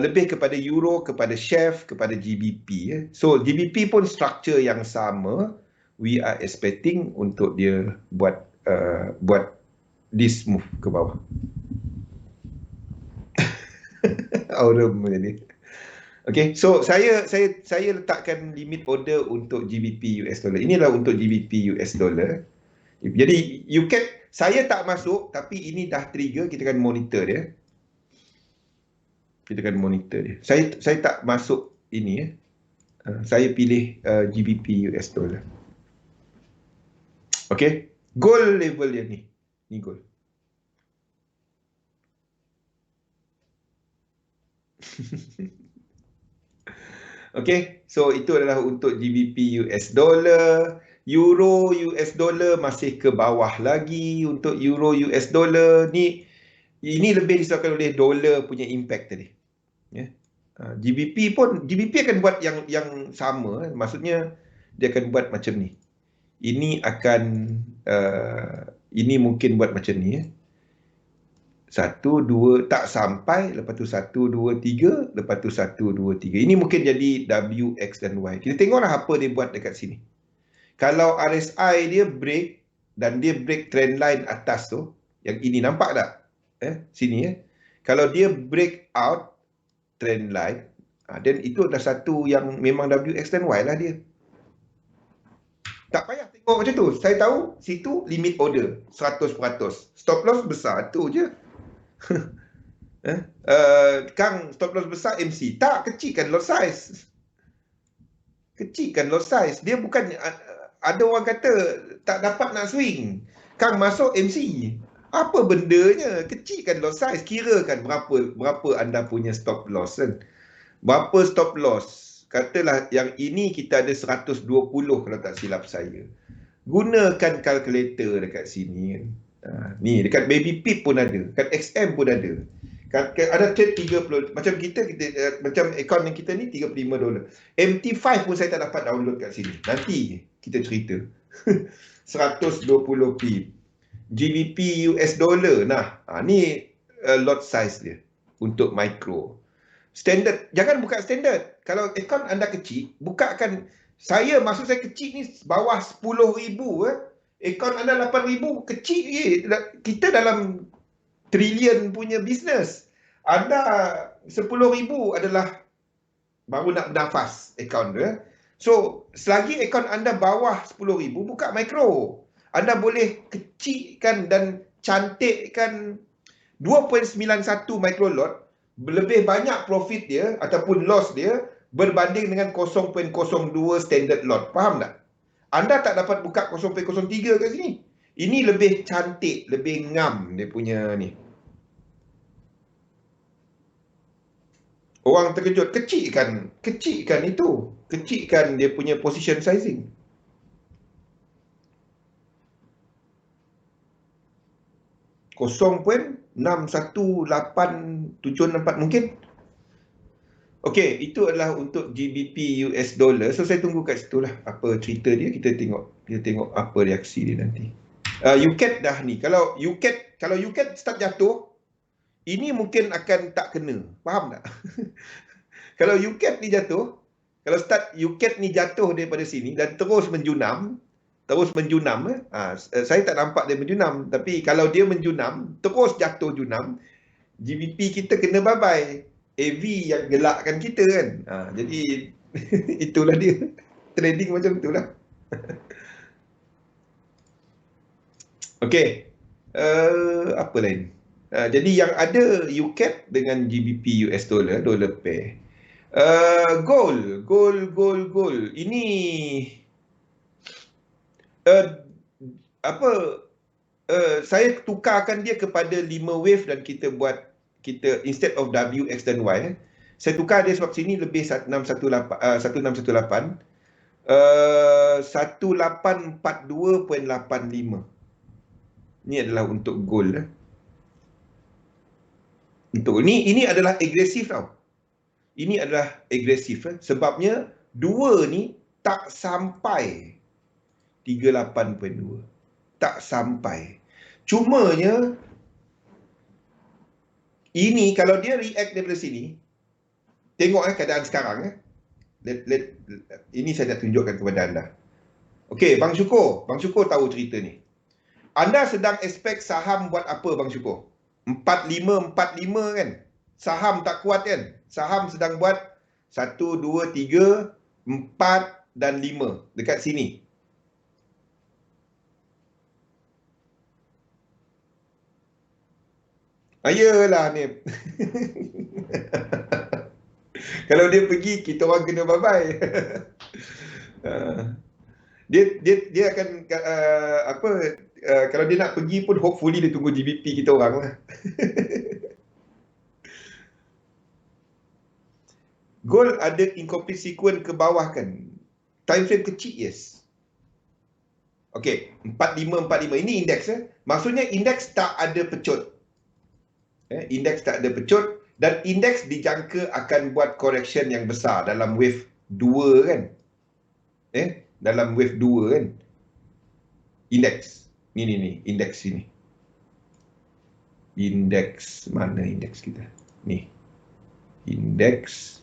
Lebih kepada euro, kepada chef, kepada GBP. So GBP pun structure yang sama. We are expecting untuk dia buat this move ke bawah. Aurum jadi. Okay, so saya letakkan limit order untuk GBP US dollar. Inilah untuk GBP US dollar. Jadi saya tak masuk, tapi ini dah trigger, kita akan monitor dia. Kita akan monitor dia. Saya tak masuk ini saya pilih GBP US dollar. Okay, gold level dia ni. Ni gold. Okay, so itu adalah untuk GBP US dollar. Euro US dollar masih ke bawah lagi. Untuk Euro US dollar ni, ini lebih disebabkan oleh dolar punya impact tadi. GBP akan buat yang sama. Maksudnya dia akan buat macam ni. Ini akan ini mungkin buat macam ni. 1, 2, tak sampai, lepas tu 1, 2, 3, lepas tu 1, 2, 3. Ini mungkin jadi W, X dan Y. Kita tengoklah apa dia buat dekat sini. Kalau RSI dia break dan dia break trend line atas tu, yang ini nampak tak? Sini Kalau dia break out trend line, dan itu adalah satu yang memang W, X dan Y lah dia. Tak payah tengok macam tu. Saya tahu situ limit order 100%. Stop loss besar tu je. Kang, stop loss besar MC. Tak, kecilkan lot size. Kecilkan lot size. Dia bukan, ada orang kata tak dapat nak swing. Kang masuk MC. Apa bendanya? Kecilkan lot size. Kirakan berapa anda punya stop loss kan. Berapa stop loss? Katalah yang ini kita ada 120 kalau tak silap saya. Gunakan kalkulator dekat sini kan. Ni dekat Baby Pip pun ada, dekat XM pun ada. Ada trade 30, macam kita macam akaun yang kita ni $35. MT5 pun saya tak dapat download kat sini. Nanti kita cerita. 120 pip. GBP US dollar. Nah, ni lot size dia untuk micro. Standard, jangan buka standard. Kalau akaun anda kecil, bukakan. Maksud saya kecil ni bawah 10,000 akaun anda 8,000, kecil je. Kita dalam trilion punya bisnes. Anda 10,000 adalah baru nak bernafas akaun tu. So, selagi akaun anda bawah 10,000, buka micro. Anda boleh kecilkan dan cantikkan 2.91 micro lot, lebih banyak profit dia ataupun loss dia berbanding dengan 0.02 standard lot. Faham tak? Anda tak dapat buka 0.03 kat sini. Ini lebih cantik, lebih ngam dia punya ni. Orang terkejut, kecilkan itu. Kecilkan dia punya position sizing. .61874 mungkin. Okey, itu adalah untuk GBP US dollar. So saya tunggu kat situ lah apa cerita dia. Kita tengok apa reaksi dia nanti. UCAD dah ni. Kalau UCAD start jatuh, ini mungkin akan tak kena. Faham tak? Kalau UCAD ni jatuh, kalau start UCAD ni jatuh daripada sini dan terus menjunam, saya tak nampak dia menjunam, tapi kalau dia menjunam, terus jatuh junam, GBP kita kena bye-bye. AV yang gelakkan kita kan. Jadi itulah dia. Trading macam itulah. Okey. Apa lain? Jadi yang ada UCAD dengan GBP US dollar, dollar pair. Gold. Ini saya tukarkan dia kepada 5 wave dan kita buat kita instead of W, X dan Y, saya tukar dia sebab sini lebih 1618, 1842.85. Ini adalah untuk gold. Untuk ini adalah agresif tau. Ini adalah agresif sebabnya dua ni tak sampai 38.2. Tak sampai. Cumanya ini kalau dia react daripada sini, tengok keadaan sekarang. Ini saya nak tunjukkan kepada anda. Okey, Bang Syukur tahu cerita ni. Anda sedang expect saham buat apa Bang Syukur? 45 kan? Saham tak kuat kan? Saham sedang buat 1, 2, 3, 4 dan 5 dekat sini. Ayolah ni. Kalau dia pergi, kita orang kena bye-bye. Dia akan kalau dia nak pergi pun hopefully dia tunggu GBP kita orang lah. Gold ada incomplete sequence ke bawah kan? Time frame kecil, yes. Okey, 45 ini indeks. Maksudnya indeks tak ada pecut. Indeks tak ada pecut dan indeks dijangka akan buat correction yang besar dalam wave 2 kan. Dalam wave 2 kan. Indeks. Ni indeks sini. Indeks mana indeks kita? Ni. Indeks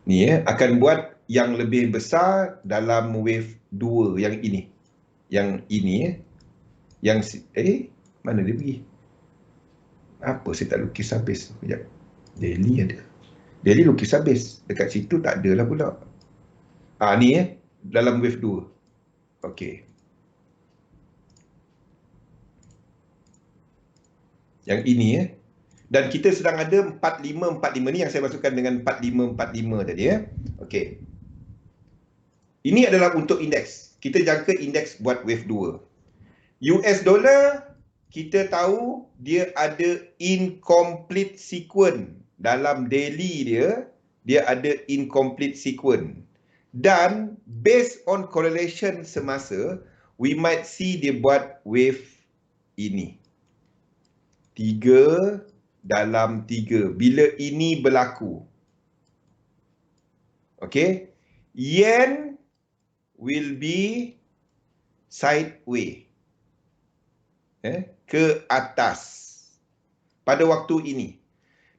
ni akan buat yang lebih besar dalam wave 2 yang ini. Yang ini yang mana dia pergi? Apa saya tak lukis habis? Sekejap. Daily ada. Daily lukis habis. Dekat situ tak ada lah pula. Ni dalam wave 2. Okey. Yang ini dan kita sedang ada 45 ni yang saya masukkan dengan 45 tadi Okey. Ini adalah untuk indeks. Kita jangka indeks buat wave 2. US dollar kita tahu dia ada incomplete sequence. Dalam daily dia ada incomplete sequence. Dan based on correlation semasa, we might see dia buat wave ini. 3 dalam 3. Bila ini berlaku. Okay. Yen will be sideways. Ke atas pada waktu ini.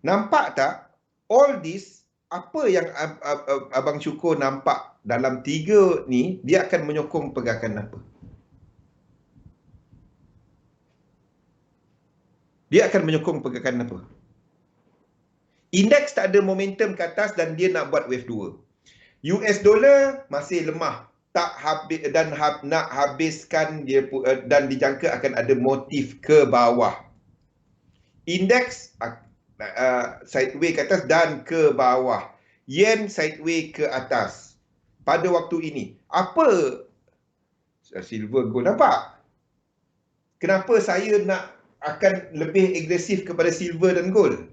Nampak tak? All this, apa yang Abang Syukur nampak dalam 3 ni, dia akan menyokong pergerakan apa? Dia akan menyokong pergerakan apa? Indeks tak ada momentum ke atas dan dia nak buat wave 2. US dollar masih lemah. Tak habis dan nak habiskan dia dan dijangka akan ada motif ke bawah. Indeks sideways ke atas dan ke bawah. Yen sideways ke atas. Pada waktu ini, apa silver gold nampak? Kenapa saya nak akan lebih agresif kepada silver dan gold?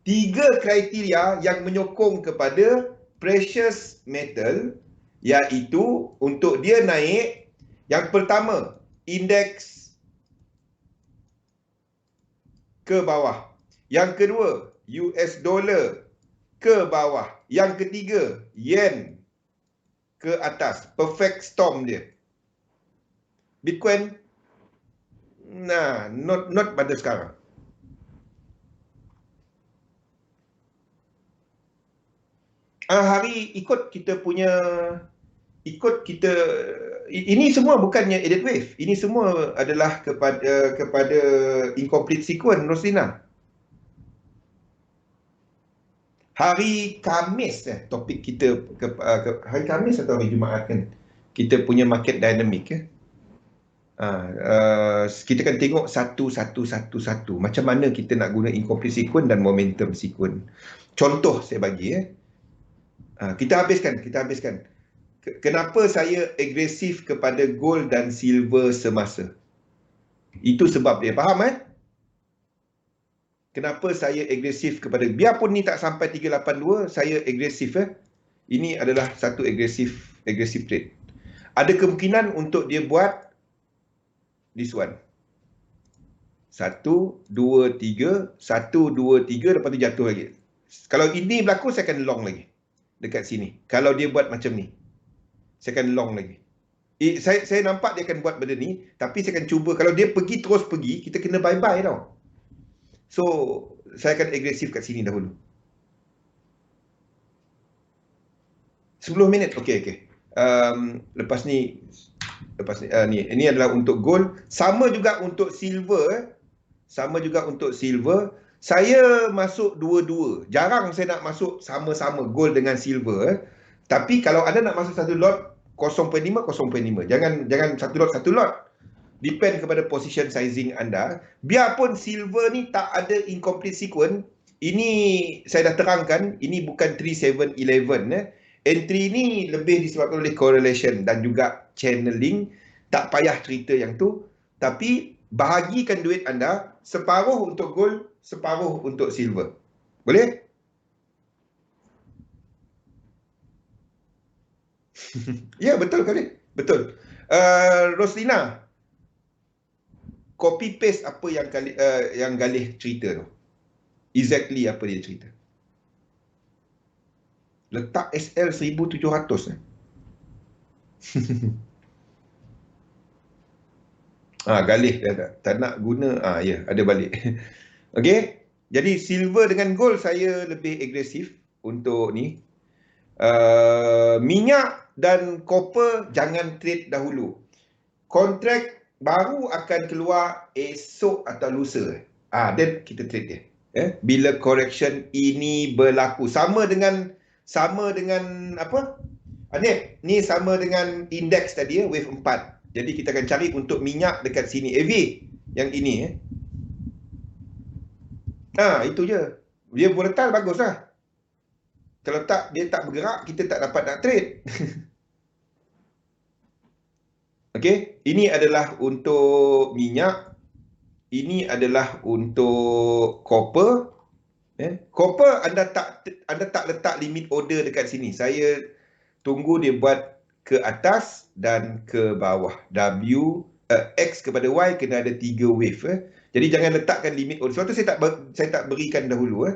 3 kriteria yang menyokong kepada precious metal, iaitu untuk dia naik, yang pertama, indeks ke bawah. Yang kedua, US dollar ke bawah. Yang ketiga, yen ke atas. Perfect storm dia. Bitcoin, not pada sekarang. Hari ikut kita ini semua bukannya edit wave. Ini semua adalah kepada incomplete sequence, Roslina. Hari Khamis topik kita hari Khamis atau hari Jumaat kan, kita punya market dynamic kita kan tengok satu. Macam mana kita nak guna incomplete sequence dan momentum sequence. Contoh saya bagi kita habiskan. Kenapa saya agresif kepada gold dan silver semasa? Itu sebab dia, faham Kenapa saya agresif kepada, biarpun ni tak sampai 382, saya agresif. Ini adalah satu agresif trade. Ada kemungkinan untuk dia buat this one. 1, 2, 3, 1, 2, 3, lepas tu jatuh lagi. Kalau ini berlaku, saya akan long lagi dekat sini. Kalau dia buat macam ni, saya akan long lagi. Saya nampak dia akan buat benda ni, tapi saya akan cuba, kalau dia pergi terus pergi, kita kena bye-bye tau. So, saya akan agresif kat sini dahulu. 10 minit, okey. Lepas ni, ini adalah untuk gold. Sama juga untuk silver. Saya masuk dua-dua. Jarang saya nak masuk sama-sama gold dengan silver. Tapi kalau anda nak masuk satu lot, 0.5, 0.5. Jangan satu lot. Depend kepada position sizing anda. Biarpun silver ni tak ada incomplete sequence, ini saya dah terangkan, ini bukan 3711. Entry ni lebih disebabkan oleh correlation dan juga channeling. Tak payah cerita yang tu. Tapi bahagikan duit anda, separuh untuk gold, separuh untuk silver. Boleh? Ya, betul kali. Betul. Roslina, copy paste apa yang Galih cerita tu. Exactly apa dia cerita. Letak SL 1700. Galih dah tak nak guna. Ya, ada balik. Okey. Jadi silver dengan gold saya lebih agresif untuk ni. Minyak dan copper jangan trade dahulu. Kontrak baru akan keluar esok atau lusa. Then kita trade dia. Bila correction ini berlaku. Sama dengan apa? Ni sama dengan indeks tadi, wave 4. Jadi kita akan cari untuk minyak dekat sini. AV yang ini. Itu je. Dia volatile, bagus lah. Kalau tak, dia tak bergerak, kita tak dapat nak trade. Okey, ini adalah untuk minyak. Ini adalah untuk copper. Copper anda tak letak limit order dekat sini. Saya tunggu dia buat ke atas dan ke bawah. X kepada Y kena ada 3 wave. Jadi jangan letakkan limit order. Sebab tu saya tak berikan dahulu.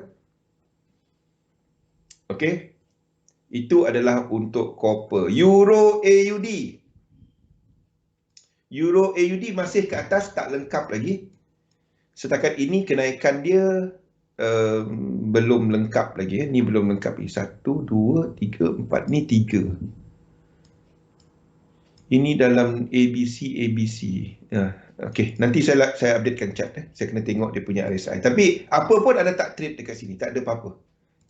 Okey. Itu adalah untuk copper. Euro AUD. Euro AUD masih ke atas, tak lengkap lagi. Setakat ini kenaikan dia belum lengkap lagi. Ni belum lengkap lagi. 1, 2, 3, 4. Ni 3. Ini dalam ABC. Okey, nanti saya updatekan chart. Saya kena tengok dia punya RSI. Tapi apa pun anda tak trade dekat sini. Tak ada apa-apa.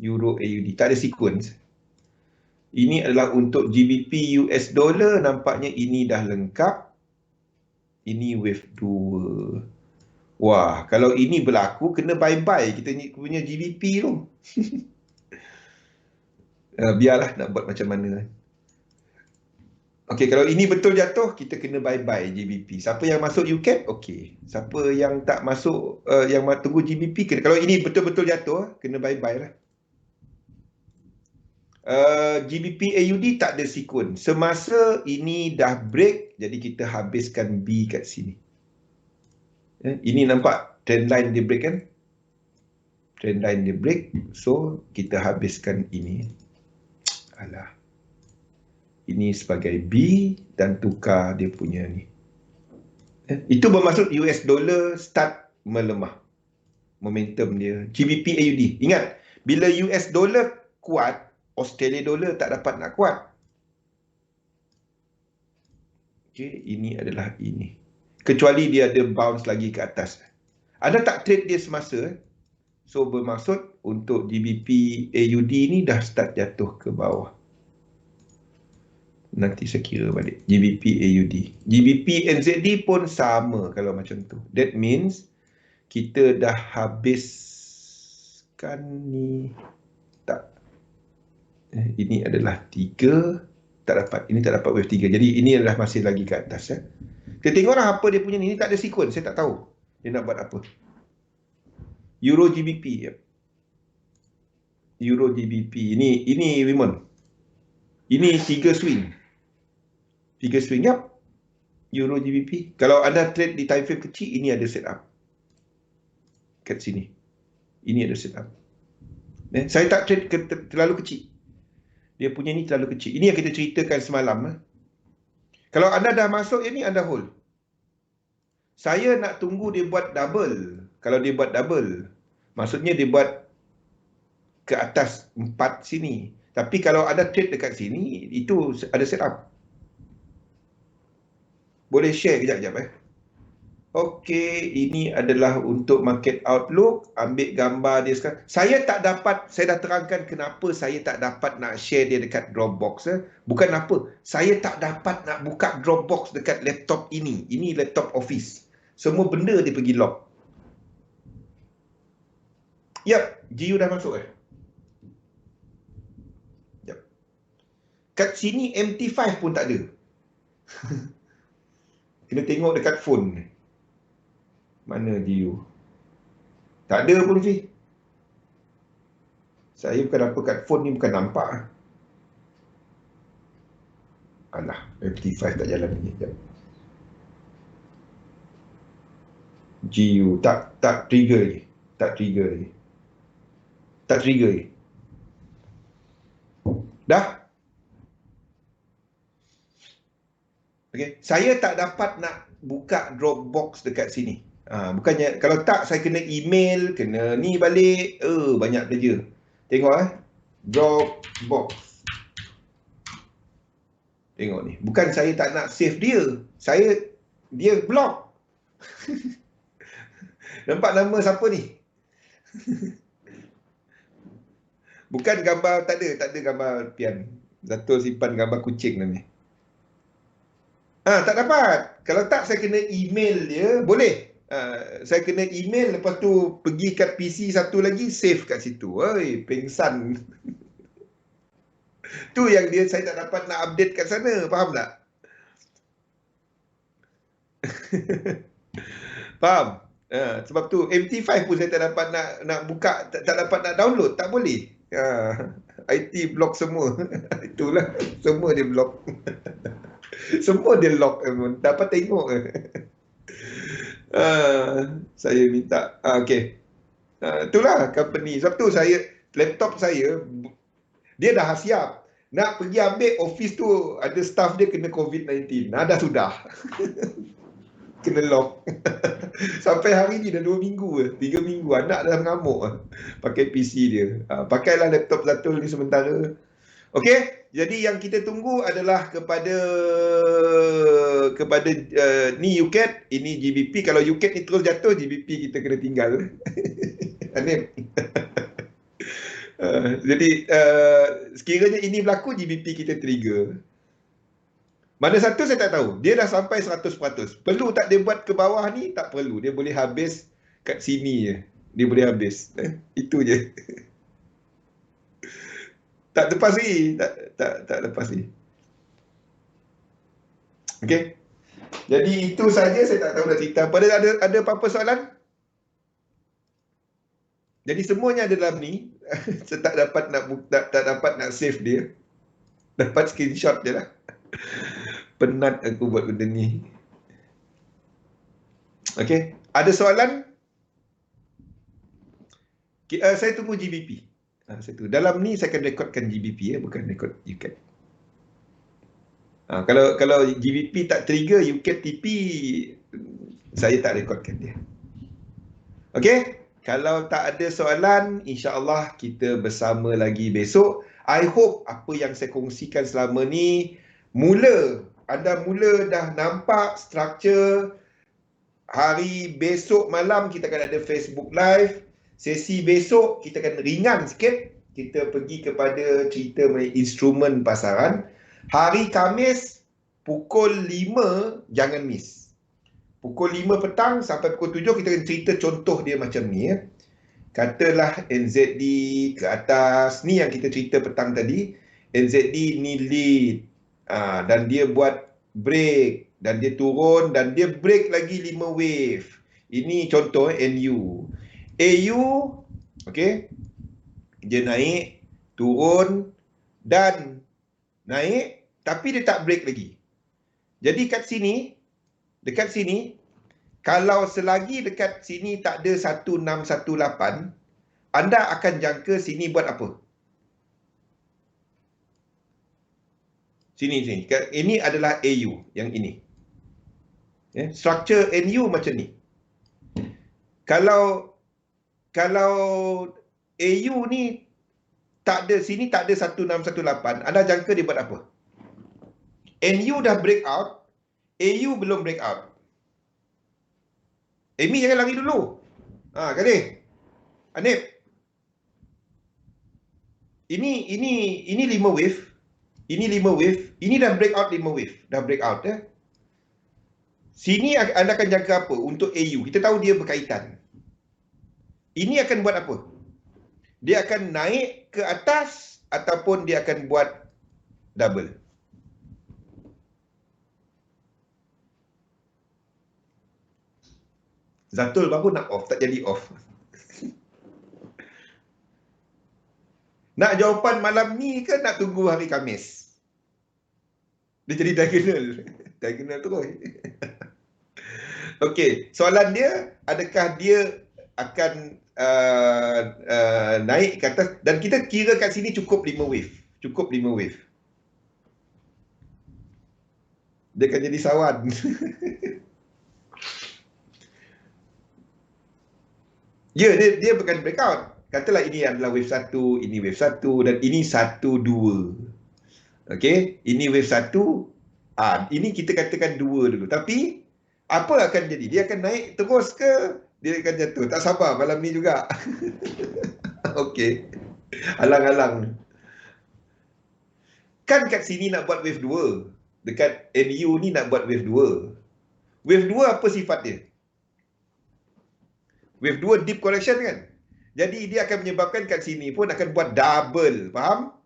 Euro AUD. Tak ada sequence. Ini adalah untuk GBP US dollar. Nampaknya ini dah lengkap. Ini wave 2. Wah, kalau ini berlaku, kena bye-bye kita punya GBP tu. Biarlah nak buat macam mana. Okey, kalau ini betul jatuh, kita kena bye-bye GBP. Siapa yang masuk UCAP, okey. Siapa yang tak masuk, yang tunggu GBP, kalau ini betul-betul jatuh, kena bye-bye lah. GBP AUD tak ada sequence. Semasa ini dah break, jadi kita habiskan B kat sini. Ini nampak trendline dia break kan? Trendline dia break. So, kita habiskan ini. Ini sebagai B dan tukar dia punya ni. Itu bermaksud US dollar start melemah. Momentum dia. GBP AUD. Ingat, bila US dollar kuat, Australia dollar tak dapat nak kuat. Okey, ini adalah ini. Kecuali dia ada bounce lagi ke atas. Anda tak trade dia semasa. So bermaksud untuk GBP AUD ni dah start jatuh ke bawah. Nanti saya kira balik. GBP AUD. GBP NZD pun sama kalau macam tu. That means kita dah habiskan ni. Tak. Ini adalah 3. Tak dapat. Ini tak dapat wave 3. Jadi ini adalah masih lagi ke atas. Kita tengoklah apa dia punya ni. Ini tak ada sequence. Saya tak tahu dia nak buat apa. Euro GBP. Yep. Euro GBP. Ini Wimon. Ini 3 swing. 3 swing. Yep. Euro GBP. Kalau anda trade di time frame kecil, ini ada setup. Kat sini. Ini ada setup. Saya tak trade terlalu kecil. Dia punya ni terlalu kecil. Ini yang kita ceritakan semalam. Kalau anda dah masuk ini, anda hold. Saya nak tunggu dia buat double. Kalau dia buat double, maksudnya dia buat ke atas 4 sini. Tapi kalau ada trade dekat sini, itu ada setup. Boleh share kejap-kejap. Okey, ini adalah untuk market outlook. Ambil gambar dia sekarang. Saya dah terangkan kenapa saya tak dapat nak share dia dekat Dropbox. Bukan apa, saya tak dapat nak buka Dropbox dekat laptop ini. Ini laptop office. Semua benda dia pergi lock. Yap, GU dah masuk Yap. Kat sini MT5 pun tak ada. Kena tengok dekat phone. Mana GU? Tak ada pun, Fi. Saya bukan apa kat phone ni, bukan nampak. Alah, MT5 tak jalan lagi. GU tak trigger lagi. Tak trigger lagi. Dah? Okey, saya tak dapat nak buka Dropbox dekat sini. Bukannya, kalau tak saya kena email, kena ni balik, banyak kerja. Tengok Dropbox. Tengok ni, bukan saya tak nak save dia. Dia block. Nampak nama siapa ni? Bukan gambar, tak ada gambar pian. Dato' simpan gambar kucing dalam ni. Tak dapat. Kalau tak saya kena email dia, boleh. Saya kena email, lepas tu pergi kat PC satu lagi, save kat situ. Pengsan. Tu yang saya tak dapat nak update kat sana, faham tak? Faham? Sebab tu MT5 pun saya tak dapat nak buka, tak dapat nak download, tak boleh. IT block semua. Itulah, semua dia block. Semua dia lock, tak dapat tengok. Saya minta. Okey. Itulah company. Sebab tu laptop saya, dia dah siap. Nak pergi ambil office tu, ada staff dia kena COVID-19. Dah sudah. Kena lock. Sampai hari ni dah 2 minggu, 3 minggu. Anak dah mengamuk pakai PC dia. Pakailah laptop Zatul ni sementara. Okey, jadi yang kita tunggu adalah kepada ni UCAT, ini GBP. Kalau UCAT ni terus jatuh, GBP kita kena tinggal. Anim. Jadi sekiranya ini berlaku, GBP kita trigger. Mana satu saya tak tahu. Dia dah sampai 100%. Perlu tak dia buat ke bawah ni? Tak perlu. Dia boleh habis kat sini je. Dia boleh habis. Itu je. Tak lepas lagi. Tak lepas lagi. Okey. Jadi itu saja, saya tak tahu nak cerita. Ada apa-apa soalan? Jadi semuanya ada dalam ni. Saya tak dapat nak save dia. Dapat screenshot je lah. Penat aku buat benda ni. Okey. Ada soalan? Saya tunggu GBP. Dalam ni saya akan rekodkan GBP, bukan rekod UCAT. Kalau GBP tak trigger UCAT TP, saya tak rekodkan dia. Okey? Kalau tak ada soalan, insya-Allah kita bersama lagi besok. I hope apa yang saya kongsikan selama ni anda mula dah nampak struktur. Hari besok malam kita akan ada Facebook Live. Sesi besok kita akan ringan sikit. Kita pergi kepada cerita mengenai instrumen pasaran. Hari Khamis pukul 5 jangan miss. Pukul 5 petang sampai pukul 7 kita akan cerita contoh dia macam ni. Katalah NZD ke atas. Ni yang kita cerita petang tadi. NZD ni lead. Dan dia buat break. Dan dia turun dan dia break lagi 5 wave. Ini contoh NU. AU, okey, dia naik, turun dan naik, tapi dia tak break lagi. Jadi dekat sini, kalau selagi dekat sini tak ada 1618, anda akan jangka sini buat apa? Sini. Ini adalah AU, yang ini. Structure NU macam ni. Kalau AU ni tak ada, sini tak ada 1618, anda jangka dia buat apa? NU dah break out, AU belum break out. Amy jangan lari dulu. Gadis. Anip. Ini 5 wave. Ini 5 wave. Ini dah break out 5 wave. Dah break out ya. Sini anda akan jangka apa untuk AU? Kita tahu dia berkaitan. Ini akan buat apa? Dia akan naik ke atas ataupun dia akan buat double. Zatul baru nak off, tak jadi off. Nak jawapan malam ni ke nak tunggu hari Khamis? Dia jadi diagonal. Diagonal terus. Okey, soalan dia, adakah dia akan naik ke atas? Dan kita kira kat sini cukup 5 wave. Cukup 5 wave. Dia akan jadi sawan. Ya, dia bukan breakout. Katalah ini adalah wave 1, ini wave 1 dan ini 1, 2. Okey, ini wave 1. Ini kita katakan 2 dulu. Tapi apa akan jadi? Dia akan naik terus ke dia akan jatuh? Tak sabar malam ni juga. Okey. Alang-alang. Kan kat sini nak buat wave 2. Dekat NU ni nak buat wave 2. Wave 2 apa sifat dia? Wave 2 deep correction kan? Jadi dia akan menyebabkan kat sini pun akan buat double. Faham?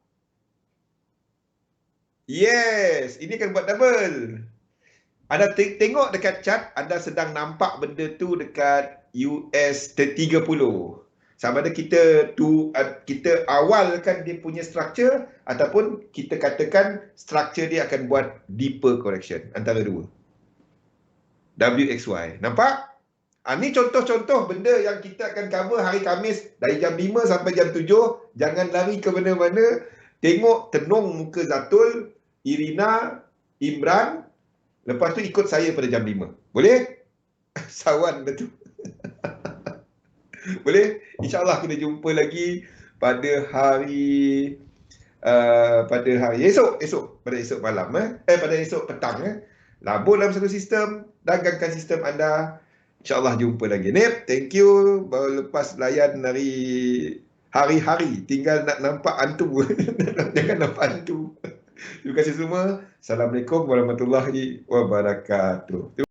Yes, ini akan buat double. Anda tengok dekat chart, anda sedang nampak benda tu dekat US 30. Sama ada kita awalkan dia punya structure ataupun kita katakan structure dia akan buat deeper correction antara dua. WXY. Nampak? Ni contoh-contoh benda yang kita akan cover hari Khamis dari jam 5 sampai jam 7. Jangan lari ke mana-mana. Tengok tenung muka Zatul, Irina, Imran. Lepas tu ikut saya pada jam 5. Boleh? Sawan betul. Boleh? InsyaAllah kita jumpa lagi pada hari esok. Pada esok malam. Pada esok petang. Labur dalam satu sistem. Dagangkan sistem anda. InsyaAllah jumpa lagi. Nip, thank you. Baru lepas layan dari hari-hari. Tinggal nak nampak hantu. Jangan nampak hantu. Terima kasih semua. Assalamualaikum warahmatullahi wabarakatuh.